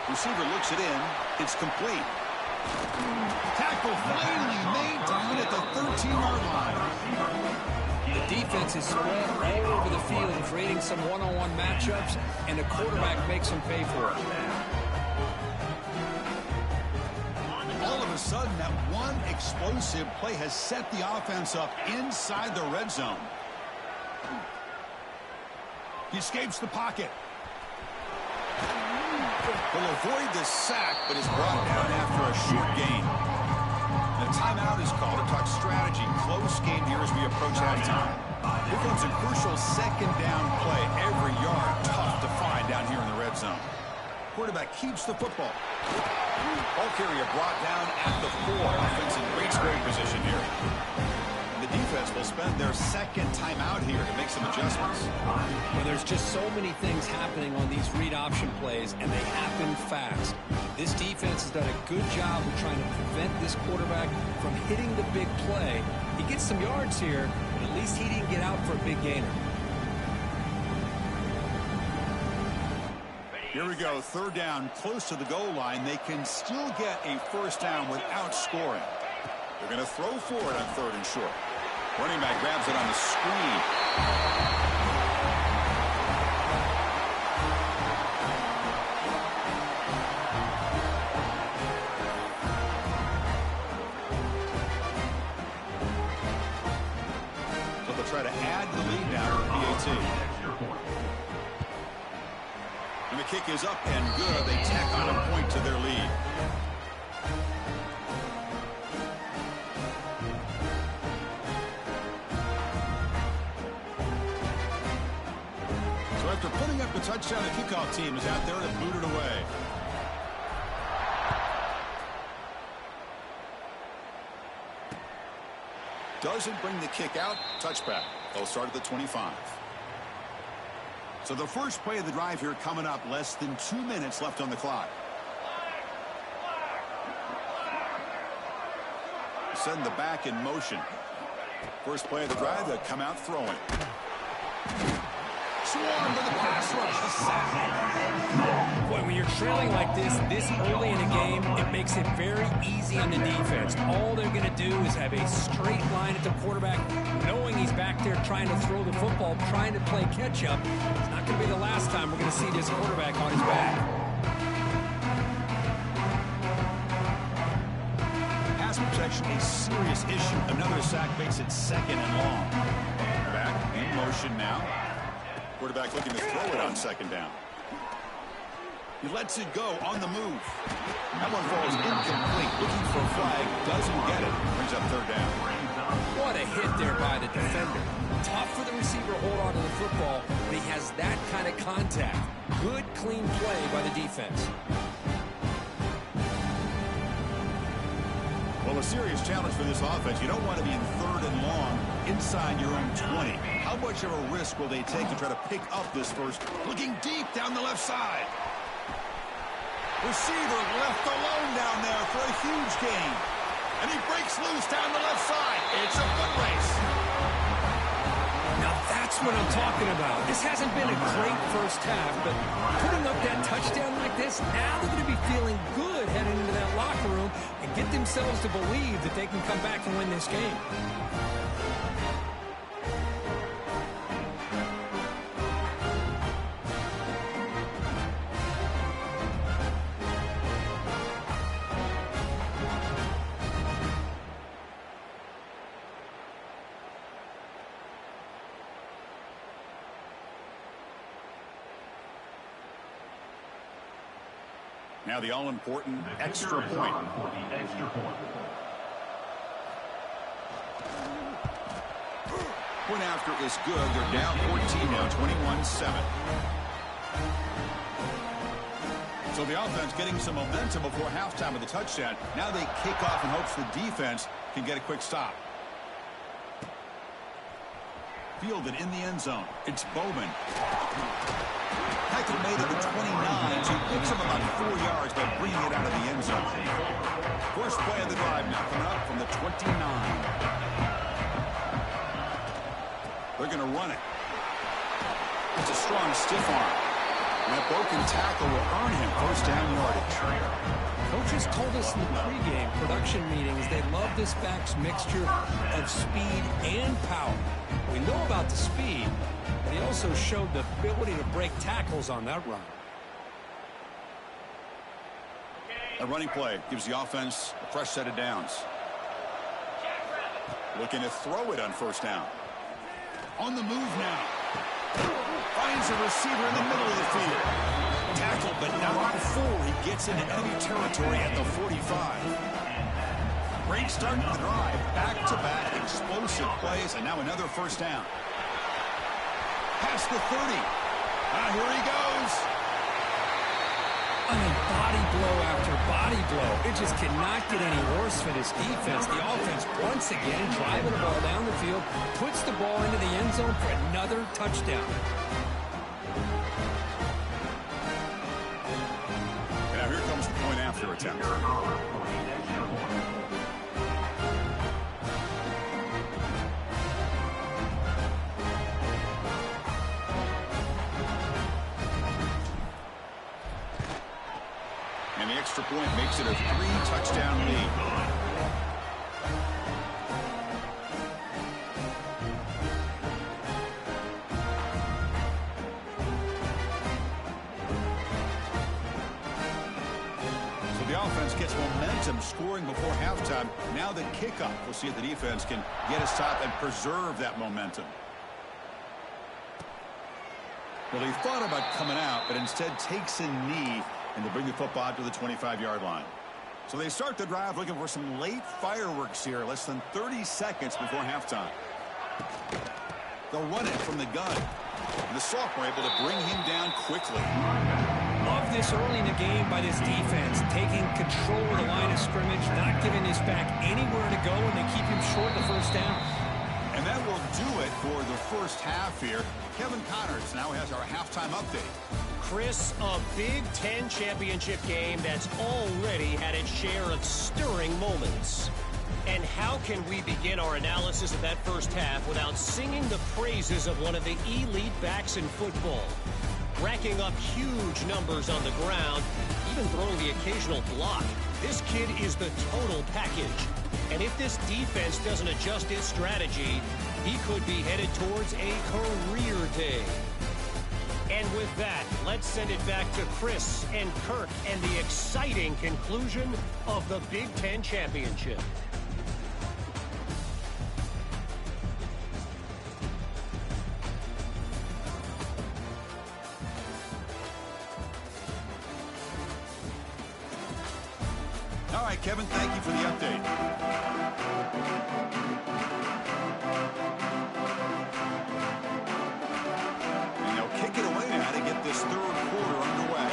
Receiver looks it in. It's complete. Tackle finally made down at the 13-yard line. The defense is spread all over the field, creating some one-on-one matchups, and the quarterback makes them pay for it. All of a sudden, that one explosive play has set the offense up inside the red zone. He escapes the pocket. Will avoid the sack, but is brought down after a short gain. The timeout is called to talk strategy. Close game here as we approach halftime. Here comes a crucial second down play. Every yard tough to find down here in the red zone. Quarterback keeps the football. Ball carrier brought down at the 4. Offense in great scoring position here. And the defense will spend their second timeout here to make some adjustments. Well, there's just so many things happening on these read option plays, and they happen fast. This defense has done a good job of trying to prevent this quarterback from hitting the big play. He gets some yards here, but at least he didn't get out for a big gainer. Here we go, third down, close to the goal line. They can still get a first down without scoring. They're going to throw for it on third and short. Running back grabs it on the screen. So they'll try to add the lead now to the PAT. And the kick is up and good. They tack on a point to their lead. So after putting up the touchdown, the kickoff team is out there to boot it away. Doesn't bring the kick out. Touchback. They'll start at the 25. So the first play of the drive here coming up, less than 2 minutes left on the clock. Send the back in motion. First play of the drive, they'll come out throwing. Swarm to the pass rush. The sack. Boy, when you're trailing like this early in a game, it makes it very easy on the defense. All they're going to do is have a straight line at the quarterback, knowing he's back there trying to throw the football, trying to play catch-up. It's not going to be the last time we're going to see this quarterback on his back. Pass protection, a serious issue. Another sack makes it second and long. Back in motion now. Quarterback looking to throw it on second down. He lets it go on the move. That one falls incomplete. Looking for a flag. Doesn't get it. Brings up third down. What a hit there by the defender. Tough for the receiver to hold on to the football, but he has that kind of contact. Good, clean play by the defense. Well, a serious challenge for this offense. You don't want to be in third and long inside your own 20. How much of a risk will they take to try to pick up this first? Looking deep down the left side. Receiver left alone down there for a huge gain. And he breaks loose down the left side. It's a foot race. Now that's what I'm talking about. This hasn't been a great first half, but putting up that touchdown like this, now they're going to be feeling good heading into that locker room and get themselves to believe that they can come back and win this game. Now the all-important extra point. Point after is good. They're down 14 now, 21-7. So the offense getting some momentum before halftime with the touchdown. Now they kick off in hopes the defense can get a quick stop. Fielded in the end zone. It's Bowman. Tackle made at the 29, so he picks him about 4 yards by bringing it out of the end zone. First play of the drive now coming up from the 29. They're going to run it. It's a strong stiff arm. And that broken tackle will earn him first down yardage. Coaches told us in the pregame production meetings they love this back's mixture of speed and power. We know about the speed, but he also showed the ability to break tackles on that run. A running play gives the offense a fresh set of downs. Looking to throw it on first down. On the move now. Finds a receiver in the middle of the field. Tackle gets into enemy territory at the 45. Great start to the drive. Back-to-back explosive plays, and now another first down. Past the 30. Here he goes. I mean, body blow after body blow. It just cannot get any worse for this defense. The offense, once again, driving the ball down the field, puts the ball into the end zone for another touchdown. And now here comes the point after attempt. And the extra point makes it a 3-touchdown lead. So the offense gets momentum scoring before halftime. Now the kickoff. We'll see if the defense can get a stop and preserve that momentum. Well, he thought about coming out, but instead takes a knee and to bring the football out to the 25-yard line. So they start the drive looking for some late fireworks here, less than 30 seconds before halftime. They'll run it from the gun. And the sophomore able to bring him down quickly. Love this early in the game by this defense, taking control of the line of scrimmage, not giving this back anywhere to go, and they keep him short of the first down. And that will do it for the first half here. Kevin Connors now has our halftime update. Chris, a Big Ten championship game that's already had its share of stirring moments. And how can we begin our analysis of that first half without singing the praises of one of the elite backs in football? Racking up huge numbers on the ground, even throwing the occasional block. This kid is the total package. And if this defense doesn't adjust its strategy, he could be headed towards a career day. And with that, let's send it back to Chris and Kirk and the exciting conclusion of the Big Ten Championship. All right, Kevin, thank you for the update. And they'll kick it away now to get this third quarter underway.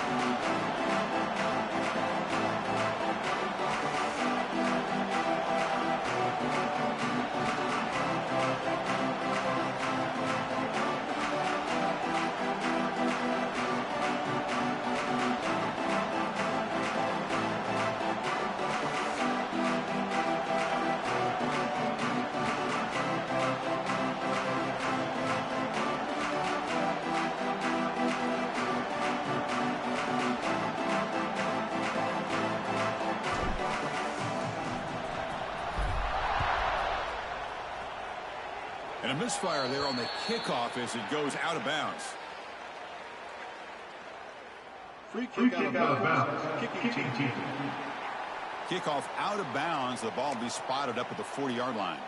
And a misfire there on the kickoff as it goes out of bounds. Free kick out of bounds. Kicking team. Kickoff out of bounds. The ball will be spotted up at the 40-yard line.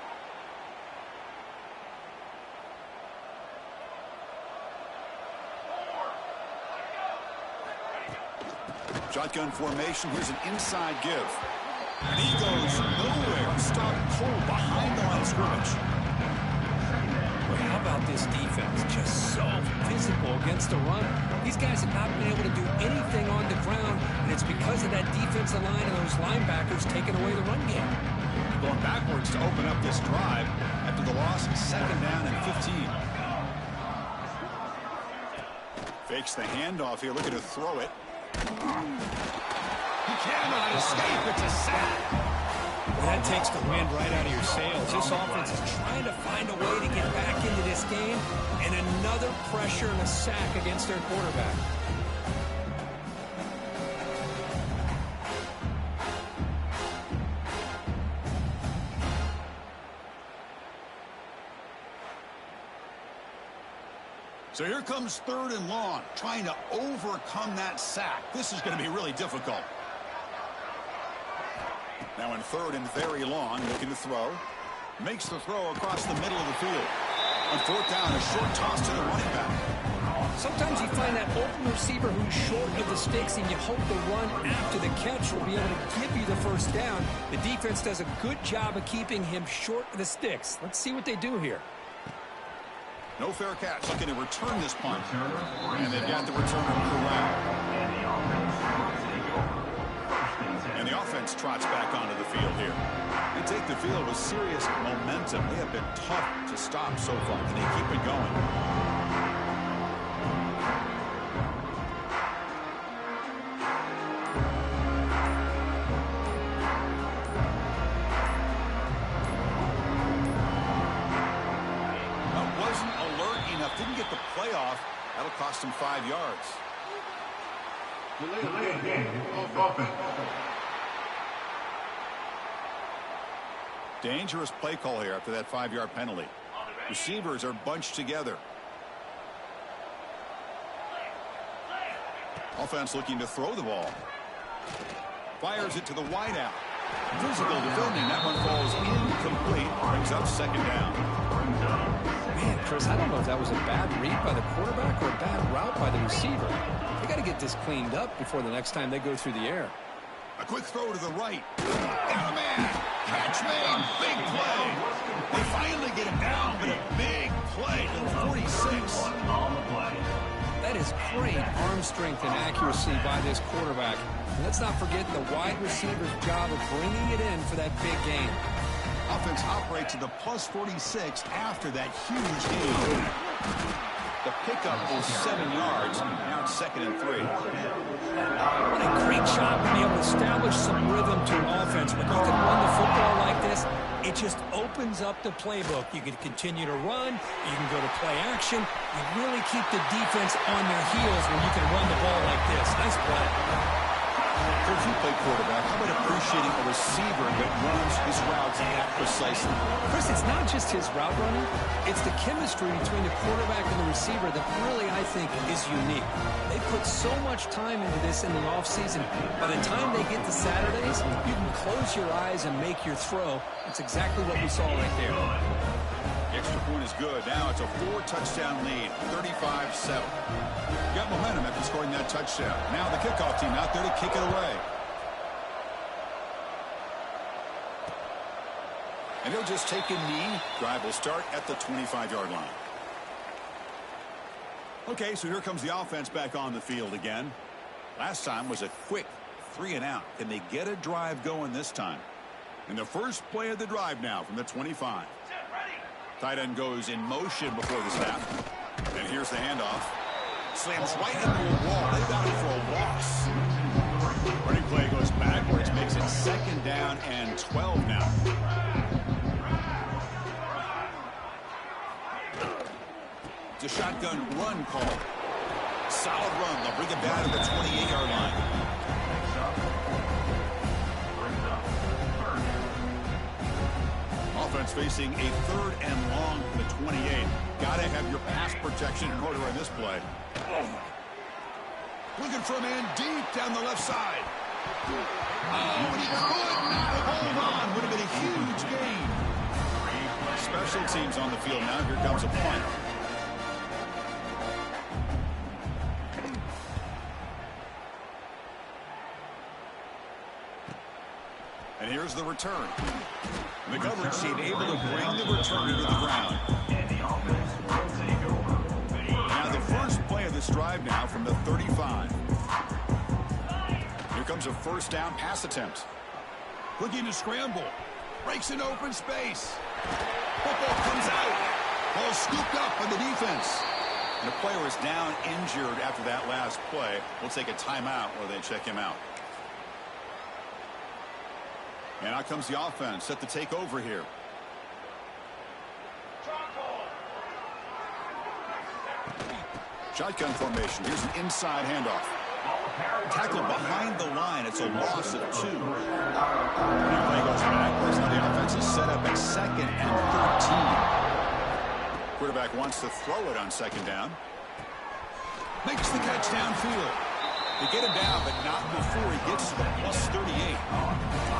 Shotgun formation. Here's an inside give. And he goes nowhere. Stopped cold behind the line of scrimmage. How about this defense? Just so physical against the run. These guys have not been able to do anything on the ground, and it's because of that defensive line and those linebackers taking away the run game. Going backwards to open up this drive after the loss, 2nd down and 15. Fakes the handoff here, looking to throw it. He cannot escape. It's a sack. Well, that takes the wind right out of your sails. This offense is trying to find a way to get back into this game, and another pressure and a sack against their quarterback. So here comes 3rd and long, trying to overcome that sack. This is going to be really difficult. Now in 3rd and very long, looking to throw. Makes the throw across the middle of the field. On 4th down, a short toss to the running back. Sometimes you find that open receiver who's short of the sticks, and you hope the run after the catch will be able to give you the first down. The defense does a good job of keeping him short of the sticks. Let's see what they do here. No fair catch. Looking to return this punt. And they've got the returner corralled. And the offense trots back onto the field here. They take the field with serious momentum. They have been tough to stop so far, and they keep it going. Wasn't alert enough. Didn't get the play off. That'll cost him 5 yards. Delayed game of offense. Dangerous play call here after that 5-yard penalty. Receivers are bunched together. Offense looking to throw the ball. Fires it to the wideout. Physical defending. That one falls incomplete. Brings up second down. Man, Chris, I don't know if that was a bad read by the quarterback or a bad route by the receiver. They got to get this cleaned up before the next time they go through the air. A quick throw to the right. Got a man. Catch made. Big play. They finally get him down, but a big play to the 46. That is great arm strength and accuracy by this quarterback. And let's not forget the wide receiver's job of bringing it in for that big gain. Offense operates to the plus 46 after that huge gain. The pickup is 7 yards. Now it's 2nd and 3. What a great job to be able to establish some rhythm to an offense. When you can run the football like this, it just opens up the playbook. You can continue to run. You can go to play action. You really keep the defense on their heels when you can run the ball like this. Nice play. Coach, you play quarterback. How about appreciating a receiver that runs his routes that precisely? Chris, it's not just his route running. It's the chemistry between the quarterback and the receiver that really, I think, is unique. They put so much time into this in the offseason. By the time they get to Saturdays, you can close your eyes and make your throw. That's exactly what we saw right there. The extra point is good. Now it's a 4-touchdown lead, 35-7. Got momentum after scoring that touchdown. Now the kickoff team out there to kick it away. And he'll just take a knee. Drive will start at the 25-yard line. Okay, so here comes the offense back on the field again. Last time was a quick 3-and-out. Can they get a drive going this time? And the first play of the drive now from the 25. Tight end goes in motion before the snap. And here's the handoff. Slams right into a wall. They got it for a loss. Running play goes backwards, makes it 2nd down and 12 now. It's a shotgun run call. Solid run. They'll bring it down to the 28-yard line. Offense facing a 3rd and long from the 28. Got to have your pass protection in order on this play. Looking for a man deep down the left side. Oh, and he could not hold on. Would have been a huge gain. Special teams on the field now. Here comes a punt. And here's the return. The coverage team able to bring the returner to the ground. Now the first play of this drive now from the 35. Here comes a 1st down pass attempt. Looking to scramble. Breaks into open space. Football comes out. Ball scooped up by the defense. And the player is down injured after that last play. We'll take a timeout while they check him out. And out comes the offense set to take over here. Shotgun formation. Here's an inside handoff. Tackle behind the line. It's a loss of 2. And the play goes backwards. Now the offense is set up at 2nd and 13. Quarterback wants to throw it on 2nd down. Makes the catch downfield. They get him down, but not before he gets to the plus 38.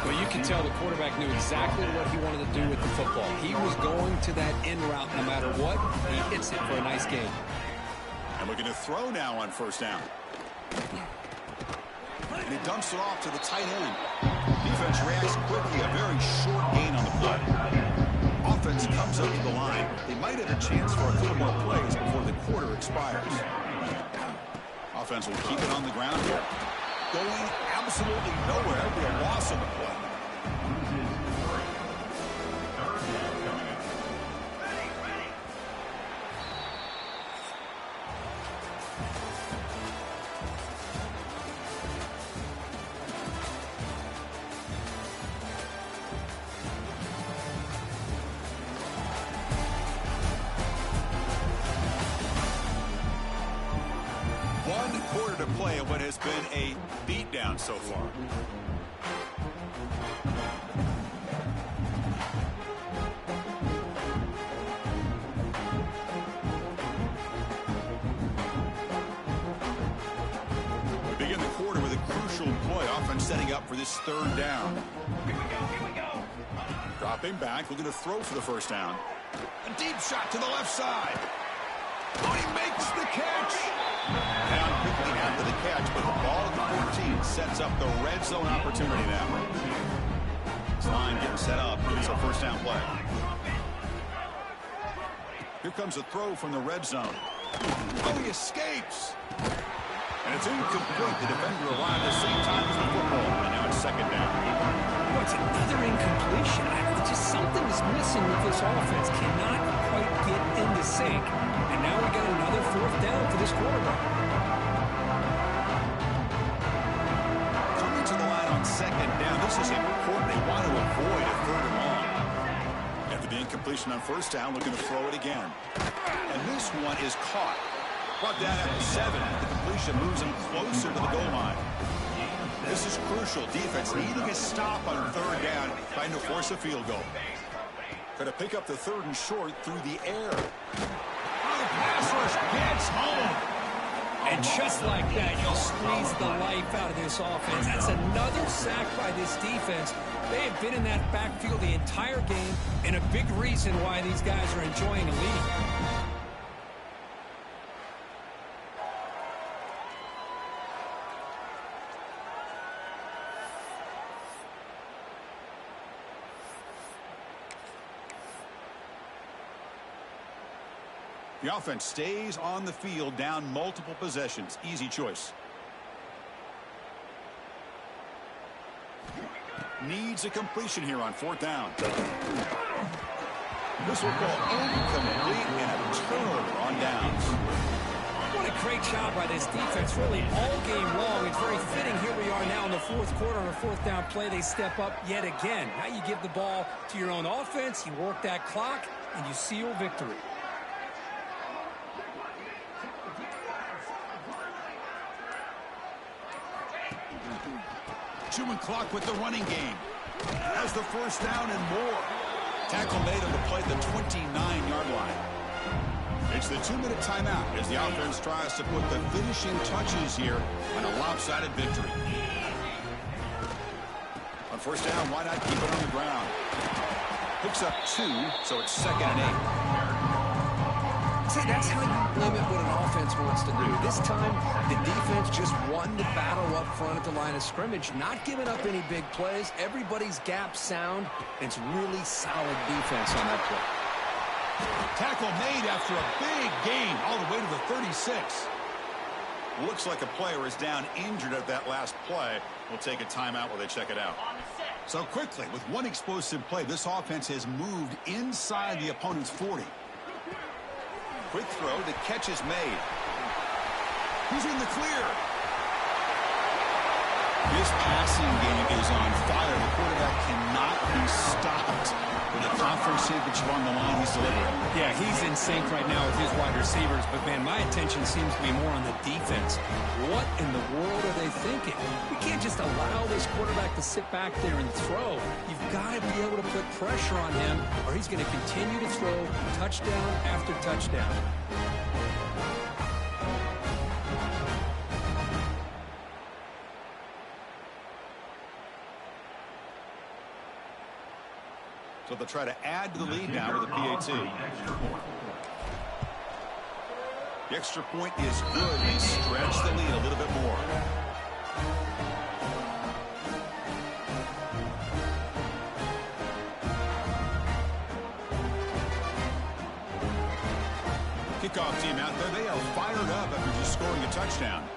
Well, you can tell the quarterback knew exactly what he wanted to do with the football. He was going to that in route no matter what. He hits it for a nice gain. And looking to throw now on first down. And he dumps it off to the tight end. Defense reacts quickly. A very short gain on the play. Offense comes up to the line. They might have a chance for a couple more plays before the quarter expires. Offense will keep it on the ground here. Going absolutely nowhere. That'll be a loss on the play. To play what has been a beatdown so far. We begin the quarter with a crucial play. Offense setting up for this third down. Here we go. Dropping back, looking to throw for the first down. A deep shot to the left side. Oh, he makes the catch. Down quickly after the catch, but the ball at the 14 sets up the red zone opportunity now. This line getting set up. It's a first down play. Here comes a throw from the red zone. Oh, he escapes. And it's incomplete. The defender arrived at the same time as the football. And now it's second down. What's another incompletion? Just something's missing with this offense. Cannot quite get into sync. And now we got another fourth down for this quarterback. Coming to the line on second down. This is important. They want to avoid a third and long. After the incompletion on first down, looking to throw it again. And this one is caught. Brought down at the 7. The completion moves him closer to the goal line. This is crucial. Defense needing a stop on third down, trying to force a field goal. Going to pick up the third and short through the air. Pass rush gets home. And just like that, you'll squeeze the life out of this offense. That's another sack by this defense. They have been in that backfield the entire game, and a big reason why these guys are enjoying a lead. The offense stays on the field, down multiple possessions. Easy choice. Needs a completion here on fourth down. This will go incomplete and a turnover on downs. What a great job by this defense, really all game long. It's very fitting. Here we are now in the fourth quarter on a fourth down play. They step up yet again. Now you give the ball to your own offense, you work that clock, and you seal victory. Human clock with the running game. Has the first down and more. Tackle made on the play at the 29-yard line. It's the 2-minute timeout as the offense tries to put the finishing touches here on a lopsided victory. On first down, why not keep it on the ground? Picks up 2, so it's 2nd and 8. See, that's how you limit what an offense wants to do. This time, the defense just won the battle up front at the line of scrimmage, not giving up any big plays. Everybody's gap sound. It's really solid defense on that play. Tackle made after a big gain all the way to the 36. Looks like a player is down injured at that last play. We'll take a timeout while they check it out. So quickly, with one explosive play, this offense has moved inside the opponent's 40. Quick throw, the catch is made. He's in the clear. This passing game is on fire. The quarterback cannot be stopped. With a conference championship on the line, he's delivering. Yeah, he's in sync right now with his wide receivers, but man, my attention seems to be more on the defense. What in the world are they thinking? We can't just allow this quarterback to sit back there and throw. You've got to be able to put pressure on him, or he's going to continue to throw touchdown after touchdown. So they'll try to add to the lead now with a PAT. The extra point is good. They stretch the lead a little bit more. Kickoff team out there. They are fired up after just scoring a touchdown.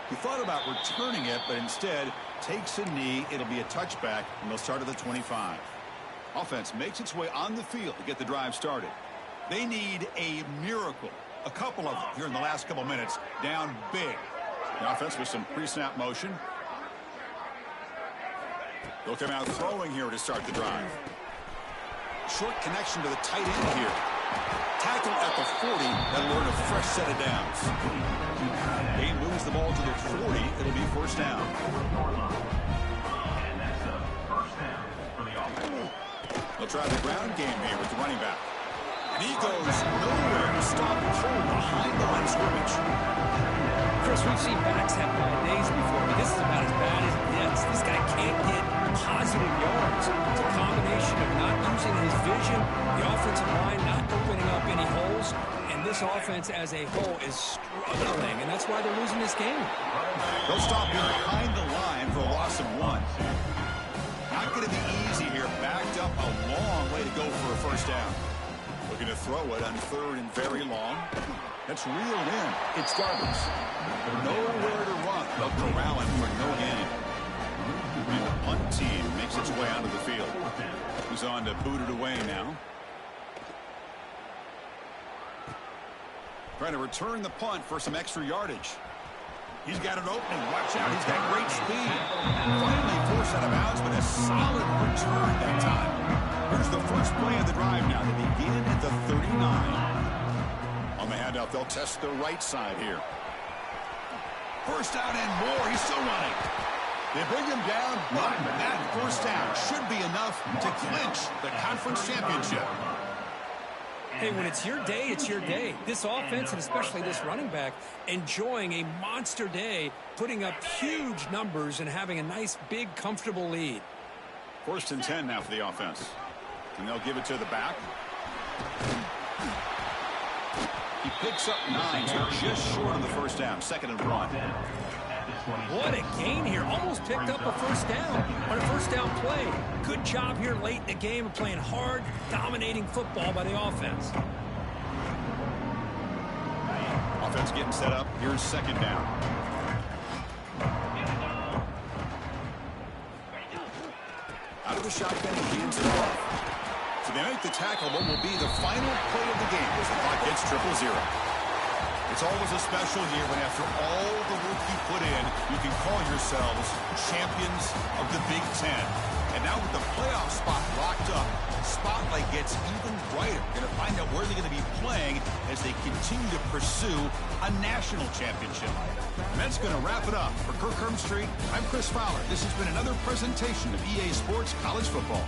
He thought about returning it, but instead takes a knee. It'll be a touchback, and they'll start at the 25. Offense makes its way on the field to get the drive started. They need a miracle. A couple of them here in the last couple minutes. Down big. The offense with some pre-snap motion. They'll come out throwing here to start the drive. Short connection to the tight end here. Tackle at the 40. That'll earn a fresh set of downs. Game moves the ball to the 40. It'll be first down. They'll try the ground game here with the running back. And he goes nowhere to stop the throw behind the line of scrimmage. Chris, we've seen backs have bad days before, but this is about as bad as it gets. This guy can't get positive yards. It's a combination of not using his vision, the offensive line not opening up any holes, and this offense as a whole is struggling, and that's why they're losing this game. They'll stop him behind the line for a loss of 1. Not going to be easy here. Backed up a long way to go for a first down. Looking to throw it on 3rd and very long. That's reeled in. It's garbage. Nowhere to run. They'll corral him for no gain. And the punt team makes its way onto the field. He's on to boot it away now. Trying to return the punt for some extra yardage. He's got an opening. Watch out. He's got great speed. Finally forced out of bounds, but a solid return that time. Here's the first play of the drive now. They begin at the 39. On the handout, they'll test the right side here. First down and more. He's still running. They bring him down, but that first down should be enough to clinch the conference championship. Hey, when it's your day, it's your day. This offense, and especially this running back, enjoying a monster day, putting up huge numbers and having a nice, big, comfortable lead. 1st and 10 now for the offense. And they'll give it to the back. He picks up 9, so just short of the first down. 2nd and 1. What a gain here. Almost picked up a first down on a first down play. Good job here late in the game of playing hard, dominating football by the offense. Offense getting set up. Here's 2nd down. Out of the shotgun, he hands it off. So they make the tackle, what will be the final play of the game as the clock hits 0-0. It's always a special year when after all the work you put in, you can call yourselves champions of the Big Ten. And now with the playoff spot locked up, spotlight gets even brighter. Going to find out where they're going to be playing as they continue to pursue a national championship. And that's going to wrap it up. For Kirk Street, I'm Chris Fowler. This has been another presentation of EA Sports College Football.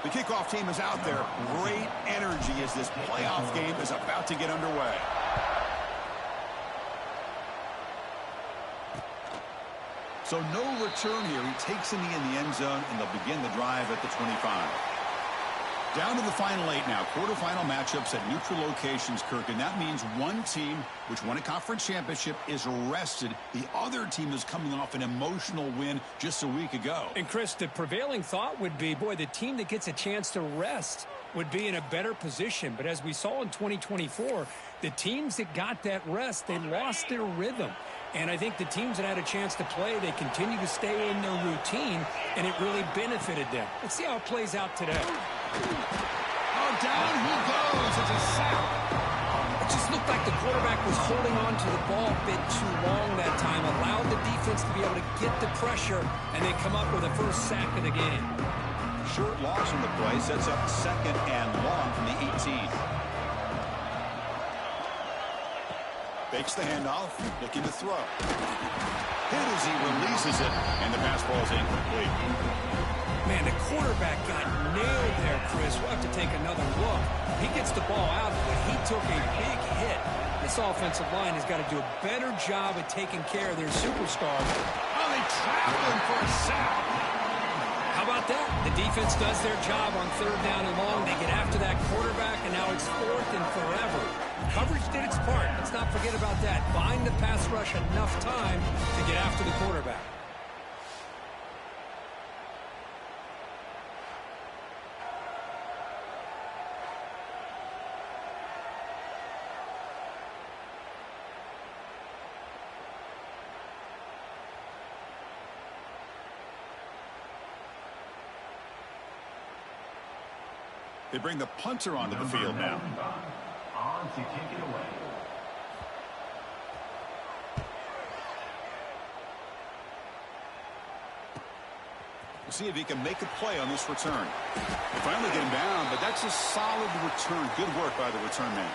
The kickoff team is out there. Great energy as this playoff game is about to get underway. So no return here. He takes in the end zone, and they'll begin the drive at the 25. Down to the final 8 now. Quarterfinal matchups at neutral locations, Kirk, and that means one team, which won a conference championship, is rested. The other team is coming off an emotional win just a week ago. And, Chris, the prevailing thought would be, boy, the team that gets a chance to rest would be in a better position. But as we saw in 2024, the teams that got that rest, they lost their rhythm. And I think the teams that had a chance to play, they continue to stay in their routine, and it really benefited them. Let's see how it plays out today. Oh, down he goes. It's a sack. It just looked like the quarterback was holding on to the ball a bit too long that time, allowed the defense to be able to get the pressure, and they come up with the first sack of the game. Short loss on the play sets up 2nd and long from the 18. Fakes the handoff, looking to throw. Hit as he releases it, and the pass ball is incomplete. Man, the quarterback got nailed there, Chris. We'll have to take another look. He gets the ball out, but he took a big hit. This offensive line has got to do a better job at taking care of their superstar. Oh, they trapped him for a sack. How about that? The defense does their job on 3rd down and long. They get after that quarterback, and now it's 4th and forever. Coverage did its part. Let's not forget about that. Bind the pass rush enough time to get after the quarterback. They bring the punter onto the field now. On to kick it away. We'll see if he can make a play on this return. They finally get him down, but that's a solid return. Good work by the return man.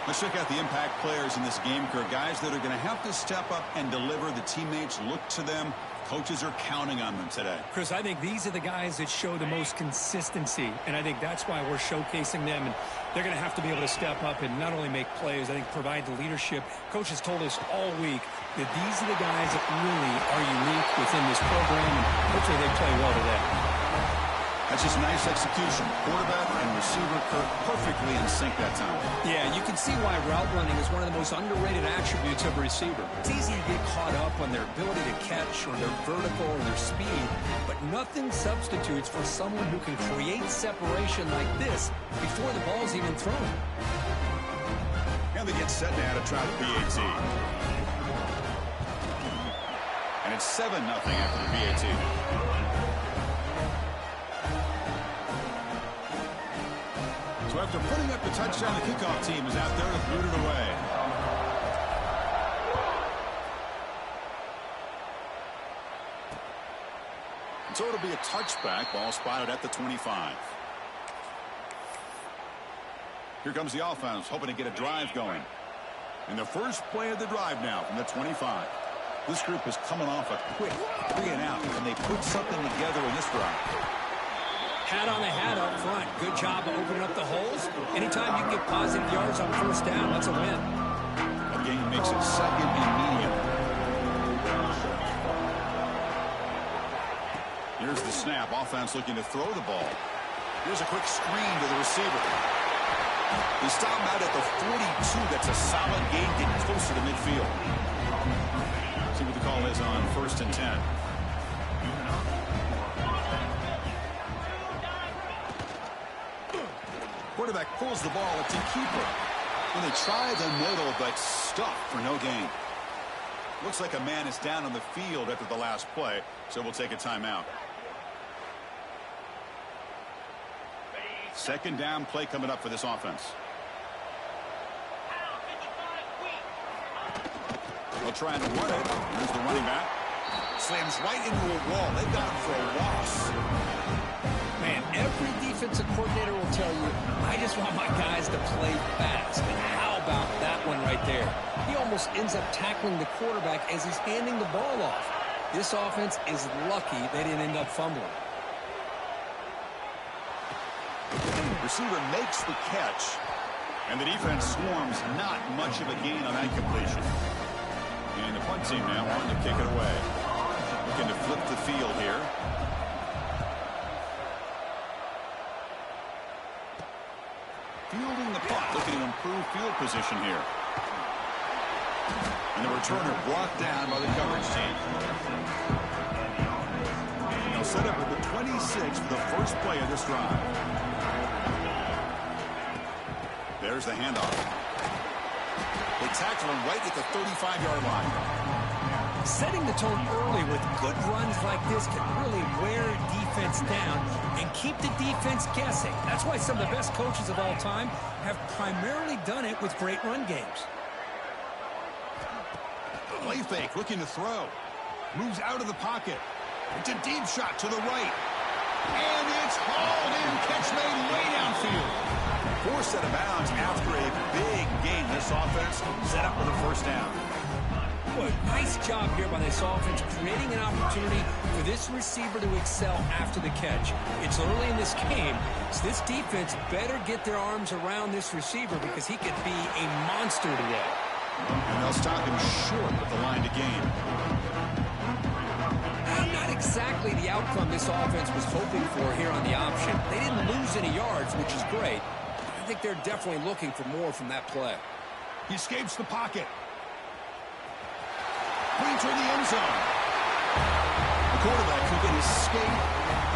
Let's check out the impact players in this game, Kirk. Guys that are going to have to step up and deliver. The teammates look to them. Coaches are counting on them today. Chris, I think these are the guys that show the most consistency, and I think that's why we're showcasing them. And they're going to have to be able to step up and not only make plays, I think provide the leadership. Coach has told us all week that these are the guys that really are unique within this program, and hopefully they play well today. That's just nice execution. Quarterback and receiver Kirk perfectly in sync that time. Yeah, you can see why route running is one of the most underrated attributes of a receiver. It's easy to get caught up on their ability to catch or their vertical or their speed, but nothing substitutes for someone who can create separation like this before the ball's even thrown. And they get set now to try the PAT. And it's 7-0 after the PAT. So after putting up the touchdown, the kickoff team is out there to boot it away. And so it'll be a touchback. Ball spotted at the 25. Here comes the offense, hoping to get a drive going. And the first play of the drive now from the 25. This group is coming off a quick 3-and-out, and they put something together in this drive. Hat on the hat up front. Good job of opening up the holes. Anytime you can get positive yards on 1st down, that's a win. A gain makes it 2nd and medium. Here's the snap. Offense looking to throw the ball. Here's a quick screen to the receiver. They stop him out at the 42. That's a solid gain, getting closer to midfield. See what the call is on 1st and 10. Quarterback pulls the ball up to keeper. And they try the middle, but stuffed for no gain. Looks like a man is down on the field after the last play, so we'll take a timeout. 2nd down play coming up for this offense. They'll try and run it. Here's the running back. Slams right into a wall. They've got him for a loss. Man, every defensive coordinator will tell you, I just want my guys to play fast. And how about that one right there? He almost ends up tackling the quarterback as he's handing the ball off. This offense is lucky they didn't end up fumbling. Receiver makes the catch, and the defense swarms not much of a gain on that completion. And the punt team now wanting to kick it away. Looking to flip the field here. Fielding the punt, looking to improve field position here. And the returner brought down by the coverage team. They'll set up with the 26 for the first play of this drive. There's the handoff. They tackle him right at the 35-yard line. Setting the tone early with good runs like this can really wear defense down and keep the defense guessing. That's why some of the best coaches of all time have primarily done it with great run games. Play fake, looking to throw. Moves out of the pocket. It's a deep shot to the right. And it's hauled in. Catch made way downfield. Forced out of bounds after a big gain. This offense set up with a first down. Boy, nice job here by this offense, creating an opportunity for this receiver to excel after the catch. It's early in this game, so this defense better get their arms around this receiver because he could be a monster today. And they'll stop him short with the line to gain. Not exactly the outcome this offense was hoping for here on the option. They didn't lose any yards, which is great. I think they're definitely looking for more from that play. He escapes the pocket. Points toward the end zone. The quarterback who can escape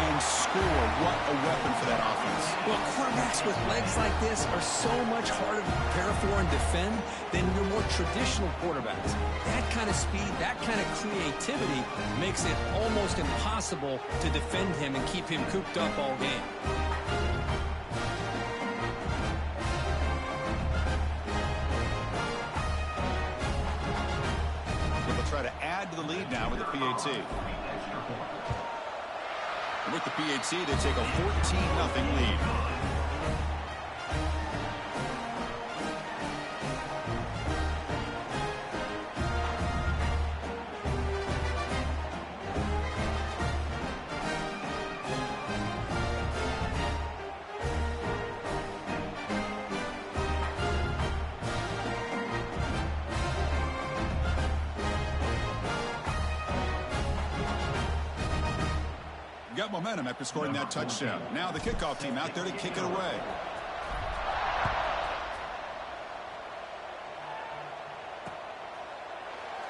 and score. What a weapon for that offense. Well, quarterbacks with legs like this are so much harder to prepare for and defend than your more traditional quarterbacks. That kind of speed, that kind of creativity makes it almost impossible to defend him and keep him cooped up all game. Try to add to the lead now with the PAT. And with the PAT, they take a 14-0 lead. Got momentum after scoring that touchdown. Now the kickoff team out there to kick it away.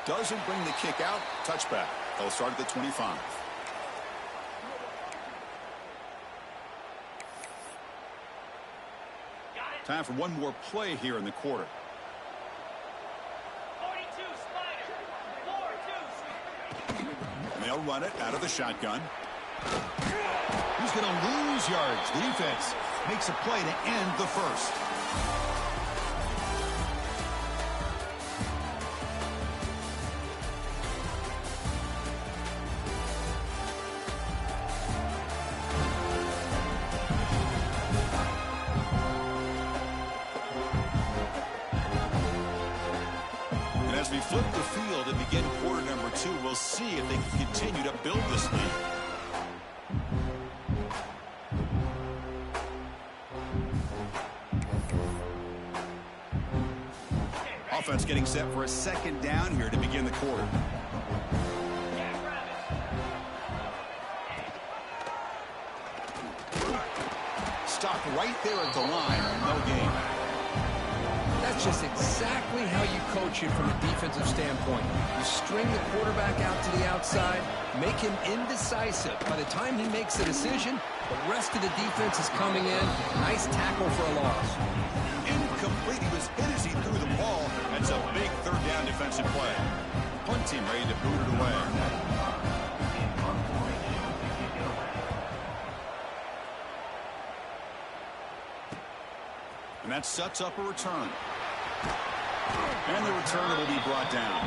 Doesn't bring the kick out. Touchback. They'll start at the 25. Time for one more play here in the quarter. 42 Spider. 42. And they'll run it out of the shotgun. He's going to lose yards. The defense makes a play to end the first. And as we flip the field and begin quarter number 2, we'll see if they can continue to build this lead. Offense getting set for a second down here to begin the quarter. Stop right there at the line. No gain. That's just exactly how you coach it from a defensive standpoint. You string the quarterback out to the outside, make him indecisive. By the time he makes a decision, the rest of the defense is coming in. Nice tackle for a loss. Incomplete. He was hit as he threw the ball. That's a big third down defensive play. Punt team ready to boot it away. And that sets up a return. And the returner will be brought down.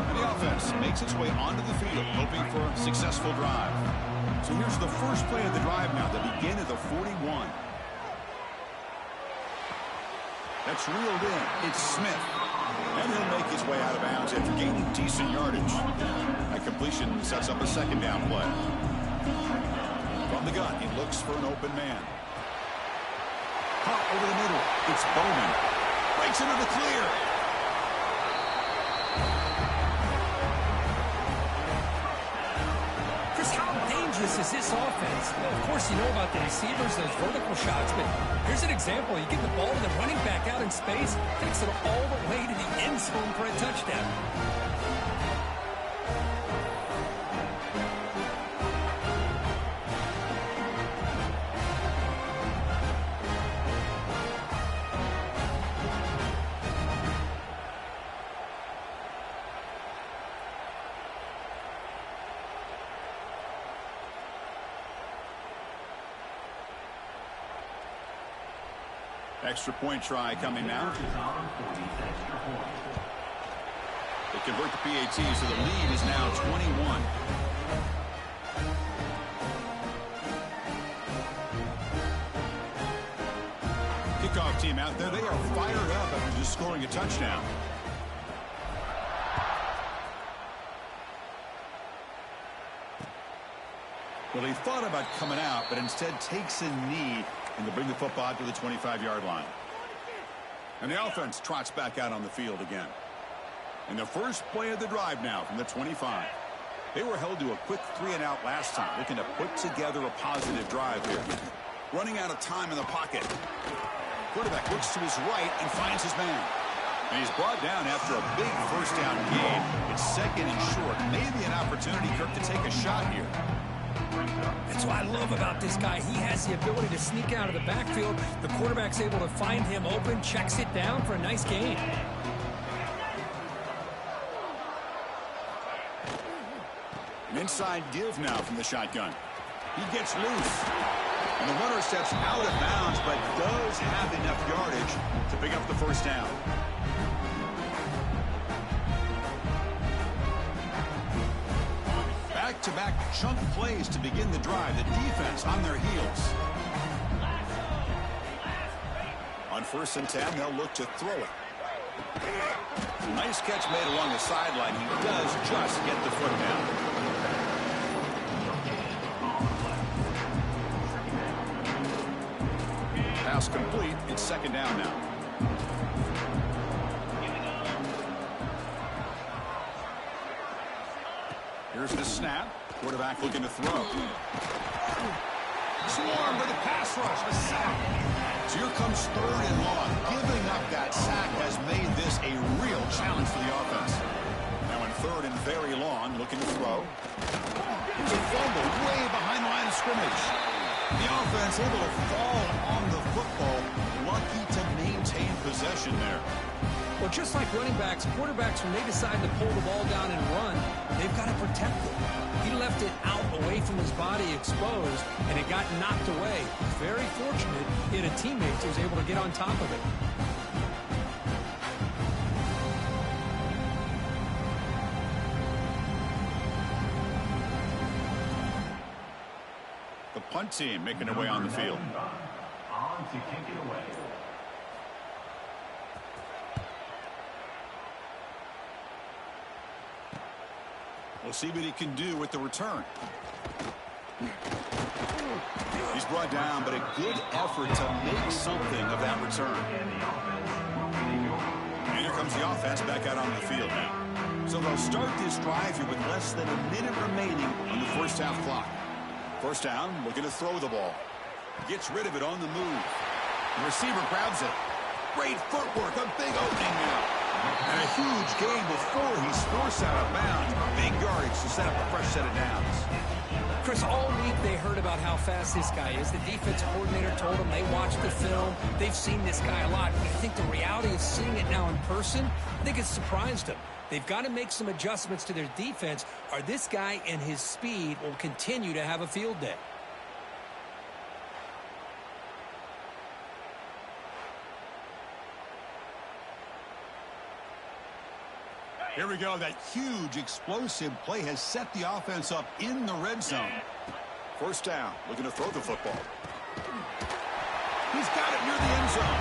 And the offense makes its way onto the field, hoping for a successful drive. So here's the first play of the drive now. They begin at the 41. That's reeled in. It's Smith. And he'll make his way out of bounds after gaining decent yardage. That completion sets up a second down play. From the gun, he looks for an open man. Caught over the middle. It's Bowman. Breaks into the clear. Chris, how dangerous is this offense? Well, of course, you know about the receivers, those vertical shots, but here's an example. You get the ball to the running back out in space, takes it all the way to the end zone for a touchdown. Extra point try coming now. They convert the PAT, so the lead is now 21. Kickoff team out there. They are fired up after just scoring a touchdown. Well, he thought about coming out, but instead takes a knee and to bring the football to the 25-yard line. And the offense trots back out on the field again. And the first play of the drive now from the 25. They were held to a quick 3-and-out last time, looking to put together a positive drive here. Running out of time in the pocket. Quarterback looks to his right and finds his man. And he's brought down after a big first down gain. It's second and short. Maybe an opportunity, Kirk, to take a shot here. That's what I love about this guy. He has the ability to sneak out of the backfield. The quarterback's able to find him open, checks it down for a nice gain. An inside give now from the shotgun. He gets loose. And the runner steps out of bounds, but does have enough yardage to pick up the first down. Back-to-back chunk plays to begin the drive. The defense on their heels. On 1st and 10, they'll look to throw it. Nice catch made along the sideline. He does just get the foot down. Pass complete. It's second down now. Here's the snap. Quarterback looking to throw. Swarmed with a pass rush. A sack. So here comes 3rd and long. Giving up that sack has made this a real challenge for the offense. Now in 3rd and very long, looking to throw. Here's a fumble way behind the line of scrimmage. The offense able to fall on the football. Lucky to maintain possession there. Well, just like running backs, quarterbacks, when they decide to pull the ball down and run, they've got to protect it. He left it out away from his body exposed, and it got knocked away. Very fortunate he had a teammate who was able to get on top of it. The punt team making their way on the field. On to kick it away. We'll see what he can do with the return. He's brought down, but a good effort to make something of that return. And here comes the offense back out on the field now. So they'll start this drive here with less than a minute remaining on the first half clock. First down, looking to throw the ball. Gets rid of it on the move. The receiver grabs it. Great footwork, a big opening now. And a huge gain before he's forced out of bounds. Big yardage to set up a fresh set of downs. Chris, all week they heard about how fast this guy is. The defense coordinator told them they watched the film. They've seen this guy a lot. But I think the reality of seeing it now in person, I think it's surprised them. They've got to make some adjustments to their defense, or this guy and his speed will continue to have a field day. Here we go. That huge explosive play has set the offense up in the red zone. First down, looking to throw the football. He's got it near the end zone.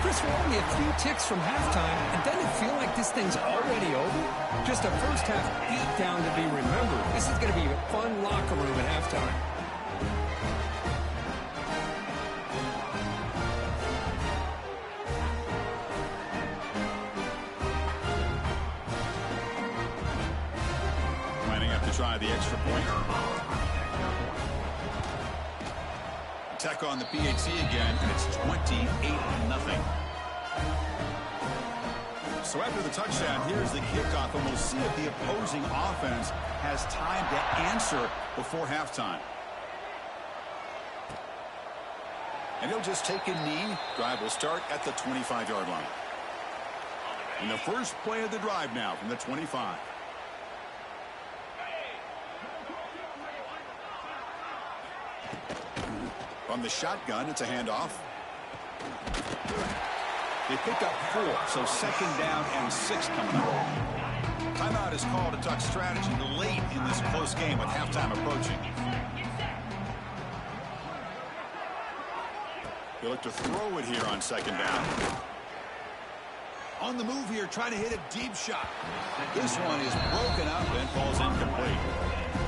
Chris, we're only a few ticks from halftime, and doesn't it feel like this thing's already over? Just a first-half beatdown to be remembered. This is going to be a fun locker room at halftime. Lining up to try the extra point. Attack on the PAT again, and it's 28-0. So after the touchdown, here's the kickoff, and we'll see if the opposing offense has time to answer before halftime. And he'll just take a knee. Drive will start at the 25-yard line. And the first play of the drive now from the 25. From the shotgun, it's a handoff. They pick up 4, so second down and 6 coming up. Timeout is called to talk strategy late in this close game with halftime approaching. They look to throw it here on second down. On the move here, trying to hit a deep shot. This one is broken up and falls incomplete.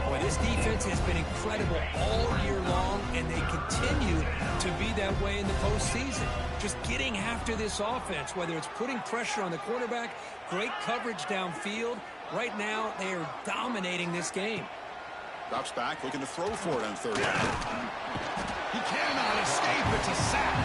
Boy, this defense has been incredible all year long, and they continue to be that way in the postseason. Just getting after this offense, whether it's putting pressure on the quarterback, great coverage downfield. Right now, they are dominating this game. Drops back, looking to throw for it on third down. He cannot escape. It's a sack.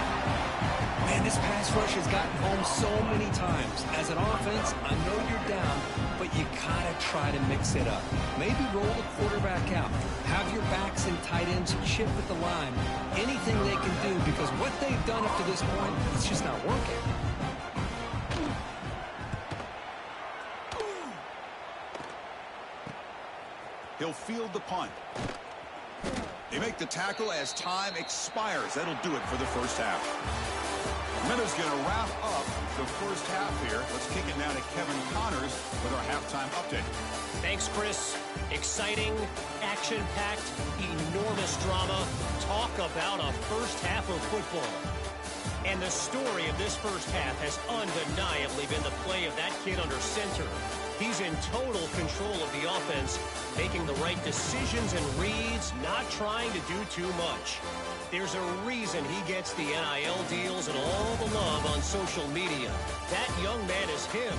Man, this pass rush has gotten home so many times. As an offense, I know you're down, but you gotta try to mix it up. Maybe roll the quarterback out. Have your backs and tight ends chip at the line. Anything they can do, because what they've done up to this point, it's just not working. He'll field the punt. They make the tackle as time expires. That'll do it for the first half. Minutes going to wrap up the first half here. Let's kick it now to Kevin Connors with our halftime update. Thanks, Chris. Exciting, action-packed, enormous drama. Talk about a first half of football. And the story of this first half has undeniably been the play of that kid under center. He's in total control of the offense, making the right decisions and reads, not trying to do too much. There's a reason he gets the NIL deals and all the love on social media. That young man is him,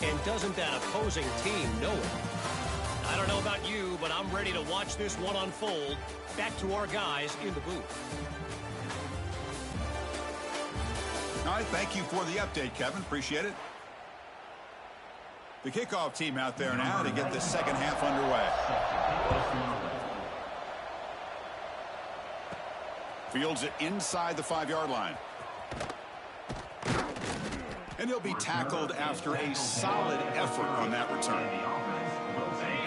and doesn't that opposing team know it? I don't know about you, but I'm ready to watch this one unfold. Back to our guys in the booth. All right, thank you for the update, Kevin. Appreciate it. The kickoff team out there now to get the second half underway. Fields it inside the 5-yard line. And he'll be tackled after a solid effort on that return.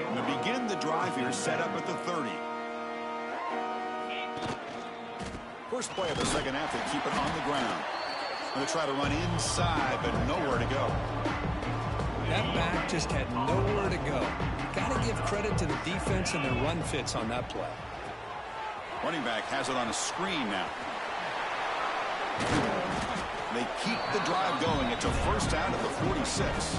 And to begin the drive here, set up at the 30. First play of the second half, they keep it on the ground. Going to try to run inside, but nowhere to go. That back just had nowhere to go. Got to give credit to the defense and their run fits on that play. Running back has it on a screen now. They keep the drive going. It's a first down at the 46.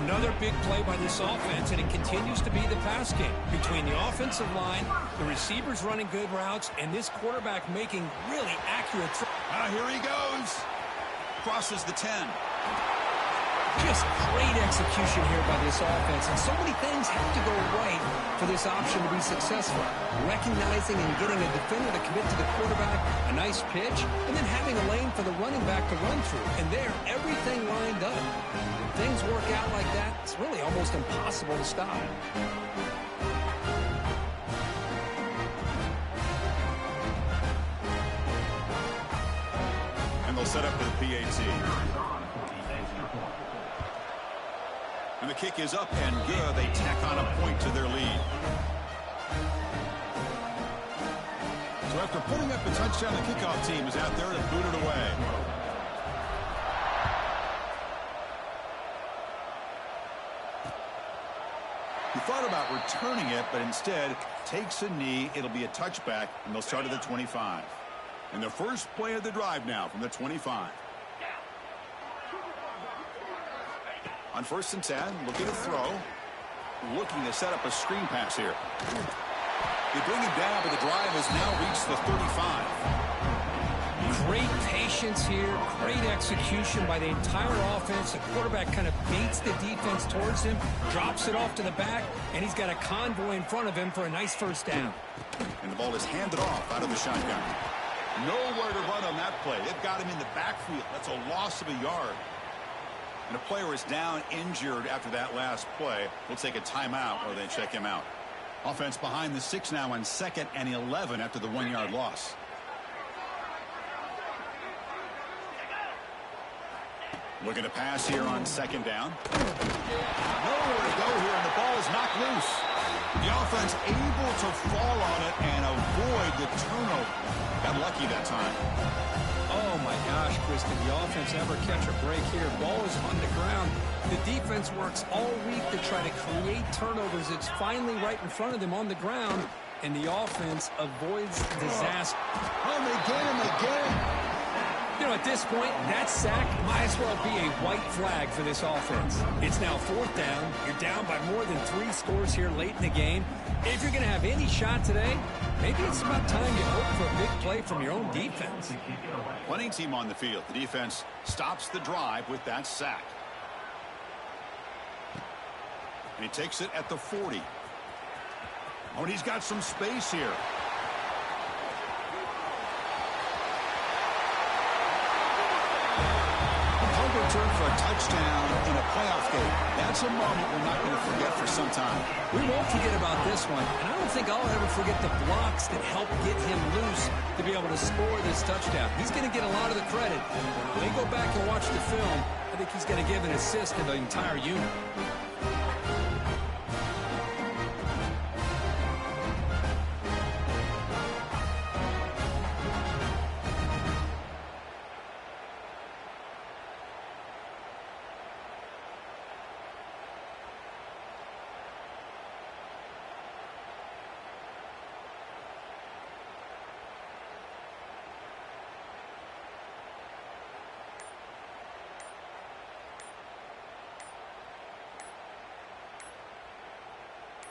Another big play by this offense, and it continues to be the pass game. Between the offensive line, the receivers running good routes, and this quarterback making really accurate throws. Here he goes. Crosses the 10. Just great execution here by this offense, and so many things have to go right for this option to be successful. Recognizing and getting a defender to commit to the quarterback, a nice pitch, and then having a lane for the running back to run through. And there, everything lined up. When things work out like that, it's really almost impossible to stop. And they'll set up for the PAT. And the kick is up and good. They tack on a point to their lead. So after putting up a touchdown, the kickoff team is out there to boot it away. thought about returning it, but instead takes a knee. It'll be a touchback, and they'll start at the 25. And the first play of the drive now from the 25. On 1st and 10, looking to throw. Looking to set up a screen pass here. They bring him down, but the drive has now reached the 35. Great patience here, great execution by the entire offense. The quarterback kind of baits the defense towards him, drops it off to the back, and he's got a convoy in front of him for a nice first down. And the ball is handed off out of the shotgun. Nowhere to run on that play. They've got him in the backfield. That's a loss of a yard. And a player is down injured after that last play. We'll take a timeout or they check him out. Offense behind the 6 now on 2nd and 11 after the 1-yard loss. Looking to pass here on 2nd down. Nowhere to go here, and the ball is knocked loose. The offense able to fall on it and avoid the turnover. Got lucky that time. Oh, my gosh, Chris, did the offense ever catch a break here? Ball is on the ground. The defense works all week to try to create turnovers. It's finally right in front of them on the ground, and the offense avoids disaster. Oh, they get him again. You know, at this point, that sack might as well be a white flag for this offense. It's now 4th down. You're down by more than 3 scores here late in the game. If you're going to have any shot today, maybe it's about time you hope for a big play from your own defense. Punting team on the field. The defense stops the drive with that sack. And he takes it at the 40. Oh, and he's got some space here. Return for a touchdown in a playoff game. That's a moment we're not going to forget for some time. We won't forget about this one, and I don't think I'll ever forget the blocks that helped get him loose to be able to score this touchdown. He's going to get a lot of the credit. When they go back and watch the film, I think he's going to give an assist to the entire unit.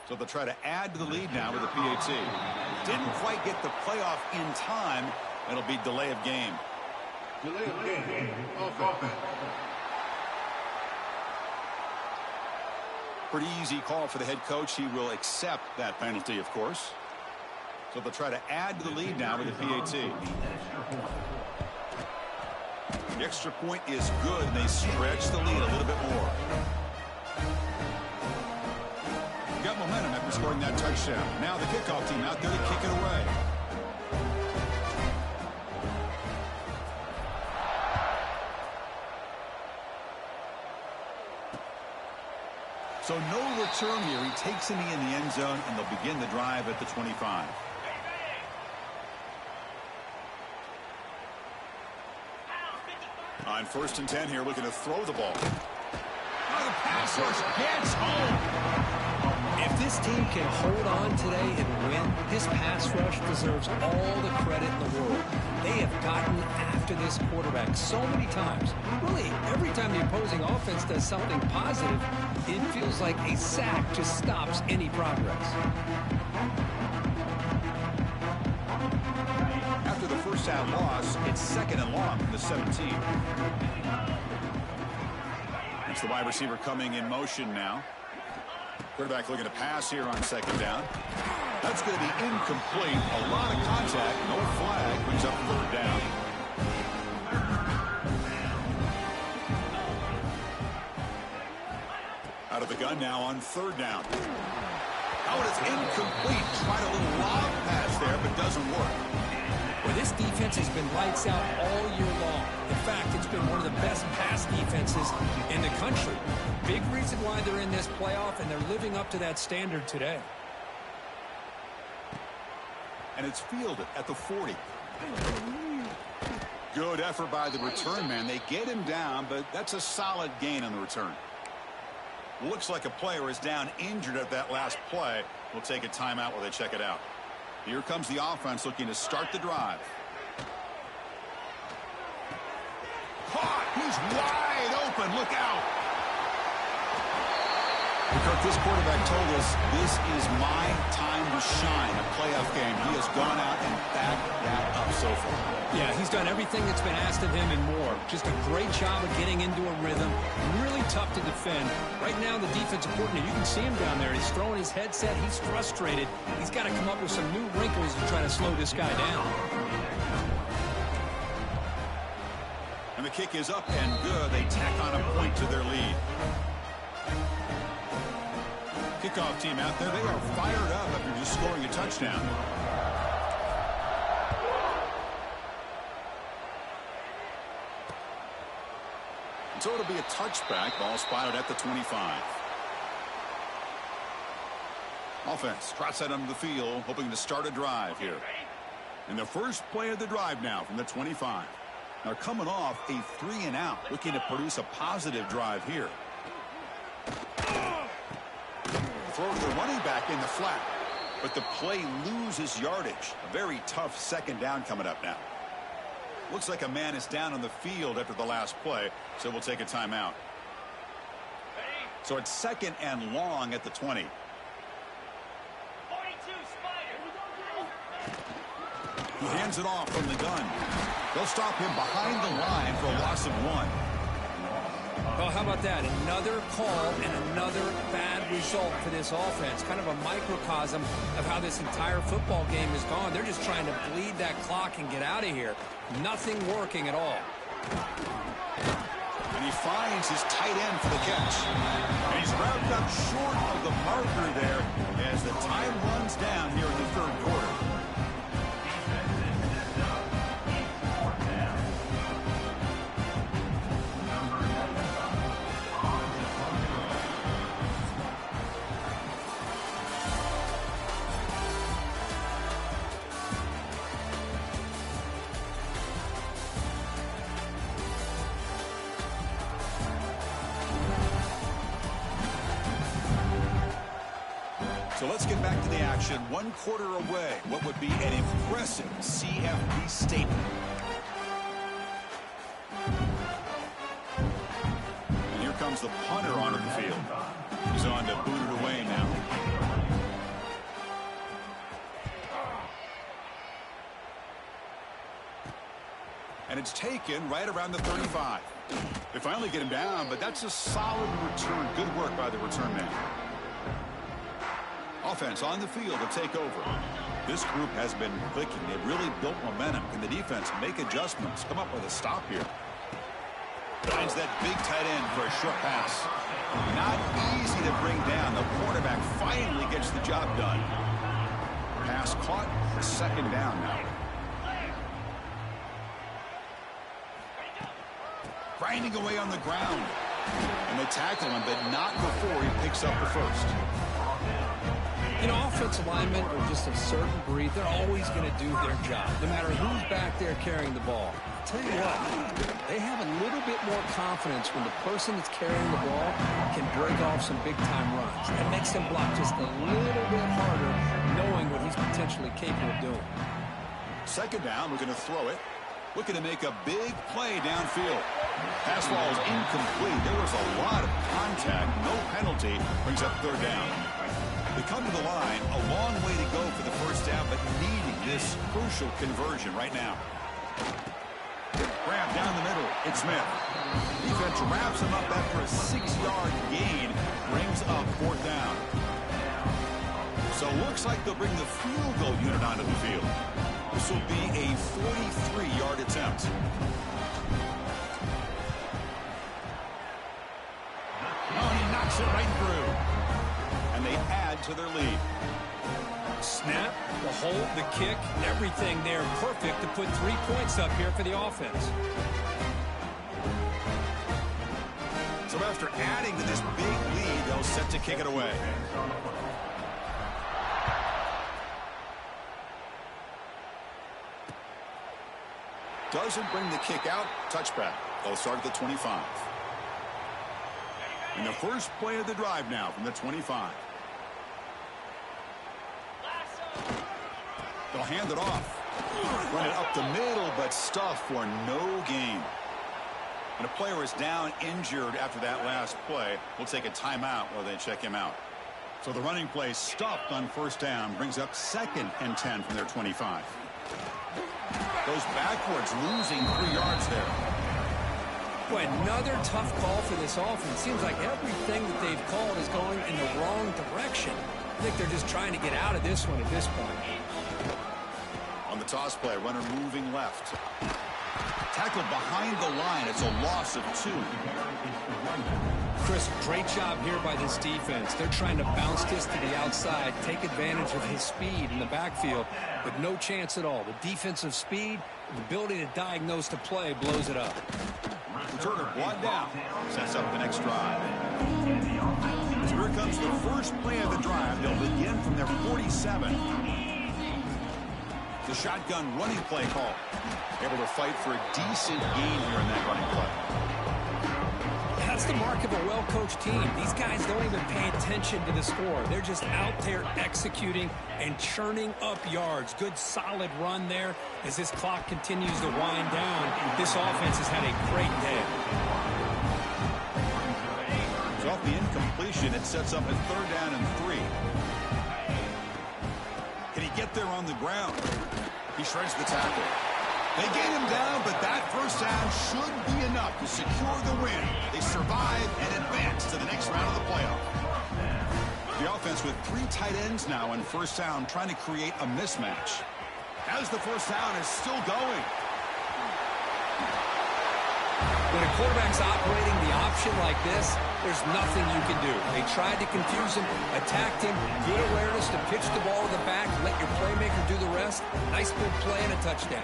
So they'll try to add to the lead now with a PAT. Didn't quite get the playoff in time. It'll be delay of game. Delay of game. Offense. Pretty easy call for the head coach. He will accept that penalty, of course. So they'll try to add to the lead now with a PAT. The extra point is good, and they stretch the lead a little bit more. Got momentum after scoring that touchdown. Now the kickoff team out there to kick it away. So no return here. He takes a knee in the end zone, and they'll begin the drive at the 25. On 1st and 10 here, looking to throw the ball. Oh, the pass rush gets home. If this team can hold on today and win, this pass rush deserves all the credit in the world. They have gotten after this quarterback so many times. Really, every time the opposing offense does something positive, it feels like a sack just stops any progress. After the first half loss, it's 2nd and long from the 17. It's the wide receiver coming in motion now. Quarterback looking to pass here on 2nd down. That's going to be incomplete. A lot of contact. No flag. Brings up 3rd down. Out of the gun now on 3rd down. Oh, and it's incomplete. Tried a little lob pass there, but doesn't work. Well, this defense has been lights out all year long. In fact, it's been one of the best pass defenses in the country. Big reason why they're in this playoff, and they're living up to that standard today. And it's fielded at the 40. Good effort by the return man. They get him down, but that's a solid gain on the return. Looks like a player is down injured at that last play. We'll take a timeout while they check it out. Here comes the offense looking to start the drive. Caught! He's wide open. Look out! Kirk, this quarterback told us this is my time to shine, a playoff game. He has gone out and backed that up so far. Yeah, he's done everything that's been asked of him and more. Just a great job of getting into a rhythm. Really tough to defend. Right now, the defensive coordinator, you can see him down there. He's throwing his headset. He's frustrated. He's got to come up with some new wrinkles to try to slow this guy down. And the kick is up and good. They tack on a point to their lead. Kickoff team out there, they are fired up after just scoring a touchdown. And so it'll be a touchback. Ball spotted at the 25. Offense trots that under the field, hoping to start a drive here. And the first play of the drive now from the 25. Now coming off a 3-and-out, looking to produce a positive drive here. Throw to the running back in the flat, but the play loses yardage. A very tough second down coming up now. Looks like a man is down on the field after the last play, so we'll take a timeout. So it's 2nd and long at the 20. He hands it off from the gun. They'll stop him behind the line for a loss of 1. Well, how about that? Another call and another bad result for this offense. Kind of a microcosm of how this entire football game has gone. They're just trying to bleed that clock and get out of here. Nothing working at all. And he finds his tight end for the catch. And he's wrapped up short of the marker there as the time runs down here in the 3rd quarter. So let's get back to the action. 1 quarter away. What would be an impressive CFP statement. And here comes the punter onto the field. He's on to boot it away now. And it's taken right around the 35. They finally get him down, but that's a solid return. Good work by the return man. Offense on the field to take over. This group has been clicking. They've really built momentum. Can the defense make adjustments? Come up with a stop here. Finds that big tight end for a short pass. Not easy to bring down. The quarterback finally gets the job done. Pass caught. 2nd down now. Grinding away on the ground. And they tackle him, but not before he picks up the first. You know, offensive linemen are just a certain breed. They're always going to do their job, no matter who's back there carrying the ball. I'll tell you what, they have a little bit more confidence when the person that's carrying the ball can break off some big-time runs. That makes them block just a little bit harder, knowing what he's potentially capable of doing. 2nd down, we're going to throw it. Looking to make a big play downfield. Pass ball is incomplete. There was a lot of contact. No penalty. Brings up 3rd down. They come to the line, a long way to go for the first down, but needing this crucial conversion right now. Grab down the middle. It's Smith. Defense wraps him up after a 6-yard gain. Brings up 4th down. So looks like they'll bring the field goal unit onto the field. This will be a 43-yard attempt. Oh, he knocks it right through. And they add to their lead. Snap, the hold, the kick, everything there perfect to put 3 points up here for the offense. So after adding to this big lead, they'll set to kick it away. Doesn't bring the kick out. Touchback. They'll start at the 25. And the first play of the drive now from the 25. They'll hand it off. Run it up the middle, but stuffed for no gain. And a player is down injured after that last play. We'll take a timeout while they check him out. So the running play stopped on first down, brings up 2nd and 10 from their 25. Goes backwards, losing 3 yards there. Boy, another tough call for this offense. Seems like everything that they've called is going in the wrong direction. I think they're just trying to get out of this one at this point. On the toss play, runner moving left. Tackled behind the line. It's a loss of 2. Chris, great job here by this defense. They're trying to bounce this to the outside, take advantage of his speed in the backfield, but no chance at all. The defensive speed, the ability to diagnose the play blows it up. Returner brought down. Sets up the next drive. So here comes the first play of the drive. They'll begin from their 47. The shotgun running play call. Able to fight for a decent gain here in that running play. That's the mark of a well-coached team. These guys don't even pay attention to the score. They're just out there executing and churning up yards. Good, solid run there as this clock continues to wind down. This offense has had a great day. So off the incompletion, it sets up a 3rd down and 3. Can he get there on the ground? He shreds the tackle. They get him down, but that first down should be enough to secure the win. They survive and advance to the next round of the playoff. The offense with 3 tight ends now on first down, trying to create a mismatch. As the first down is still going. When a quarterback's operating the option like this, there's nothing you can do. They tried to confuse him, attacked him, good awareness to pitch the ball to the back, let your playmaker do the rest. Nice big play and a touchdown.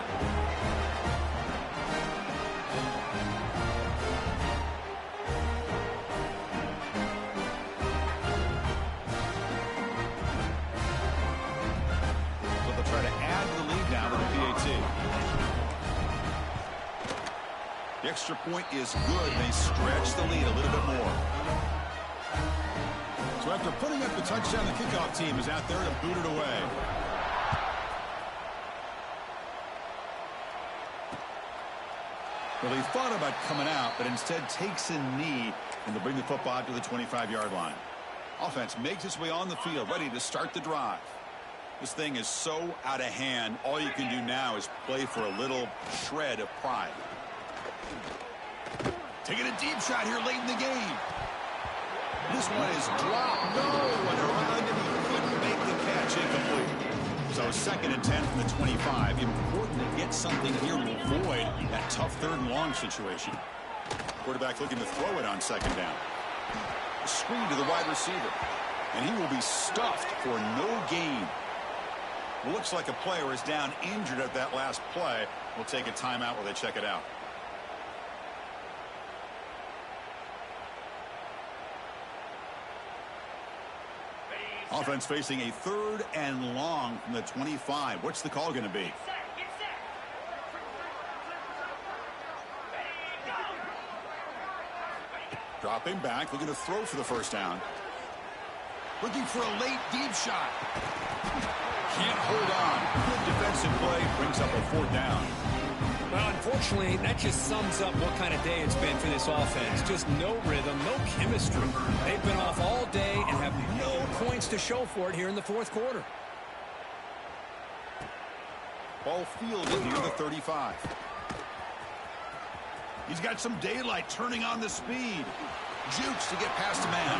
So they'll try to add to the lead now with the PAT. The extra point is good. They stretch the lead a little bit more. So after putting up the touchdown, the kickoff team is out there to boot it away. Well, he thought about coming out, but instead takes a knee, and they'll bring the football to the 25-yard line. Offense makes its way on the field, ready to start the drive. This thing is so out of hand, all you can do now is play for a little shred of pride. Taking a deep shot here late in the game. This one is dropped. No one around him. He couldn't make the catch. Incomplete. So 2nd and 10 from the 25. Important to get something here to avoid that tough 3rd and long situation. Quarterback looking to throw it on 2nd down. A screen to the wide receiver. And he will be stuffed for no gain. Looks like a player is down injured at that last play. We'll take a timeout while they check it out. Offense facing a 3rd and long from the 25. What's the call going to be? Dropping back, looking to throw for the first down. Looking for a late deep shot. Can't hold on. Good defensive play, brings up a 4th down. Well, unfortunately, that just sums up what kind of day it's been for this offense. Just no rhythm, no chemistry. They've been off all day and have no points to show for it here in the 4th quarter. Ball fielded near the 35. He's got some daylight, turning on the speed. Jukes to get past a man.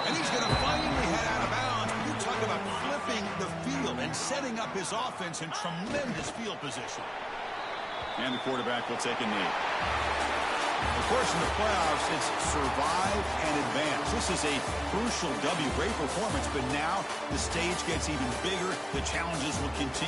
And he's going to finally head out of bounds. You talk about flipping the field and setting up his offense in tremendous field position. And the quarterback will take a knee. Of course, in the playoffs, it's survive and advance. This is a crucial W. Great performance, but now the stage gets even bigger. The challenges will continue.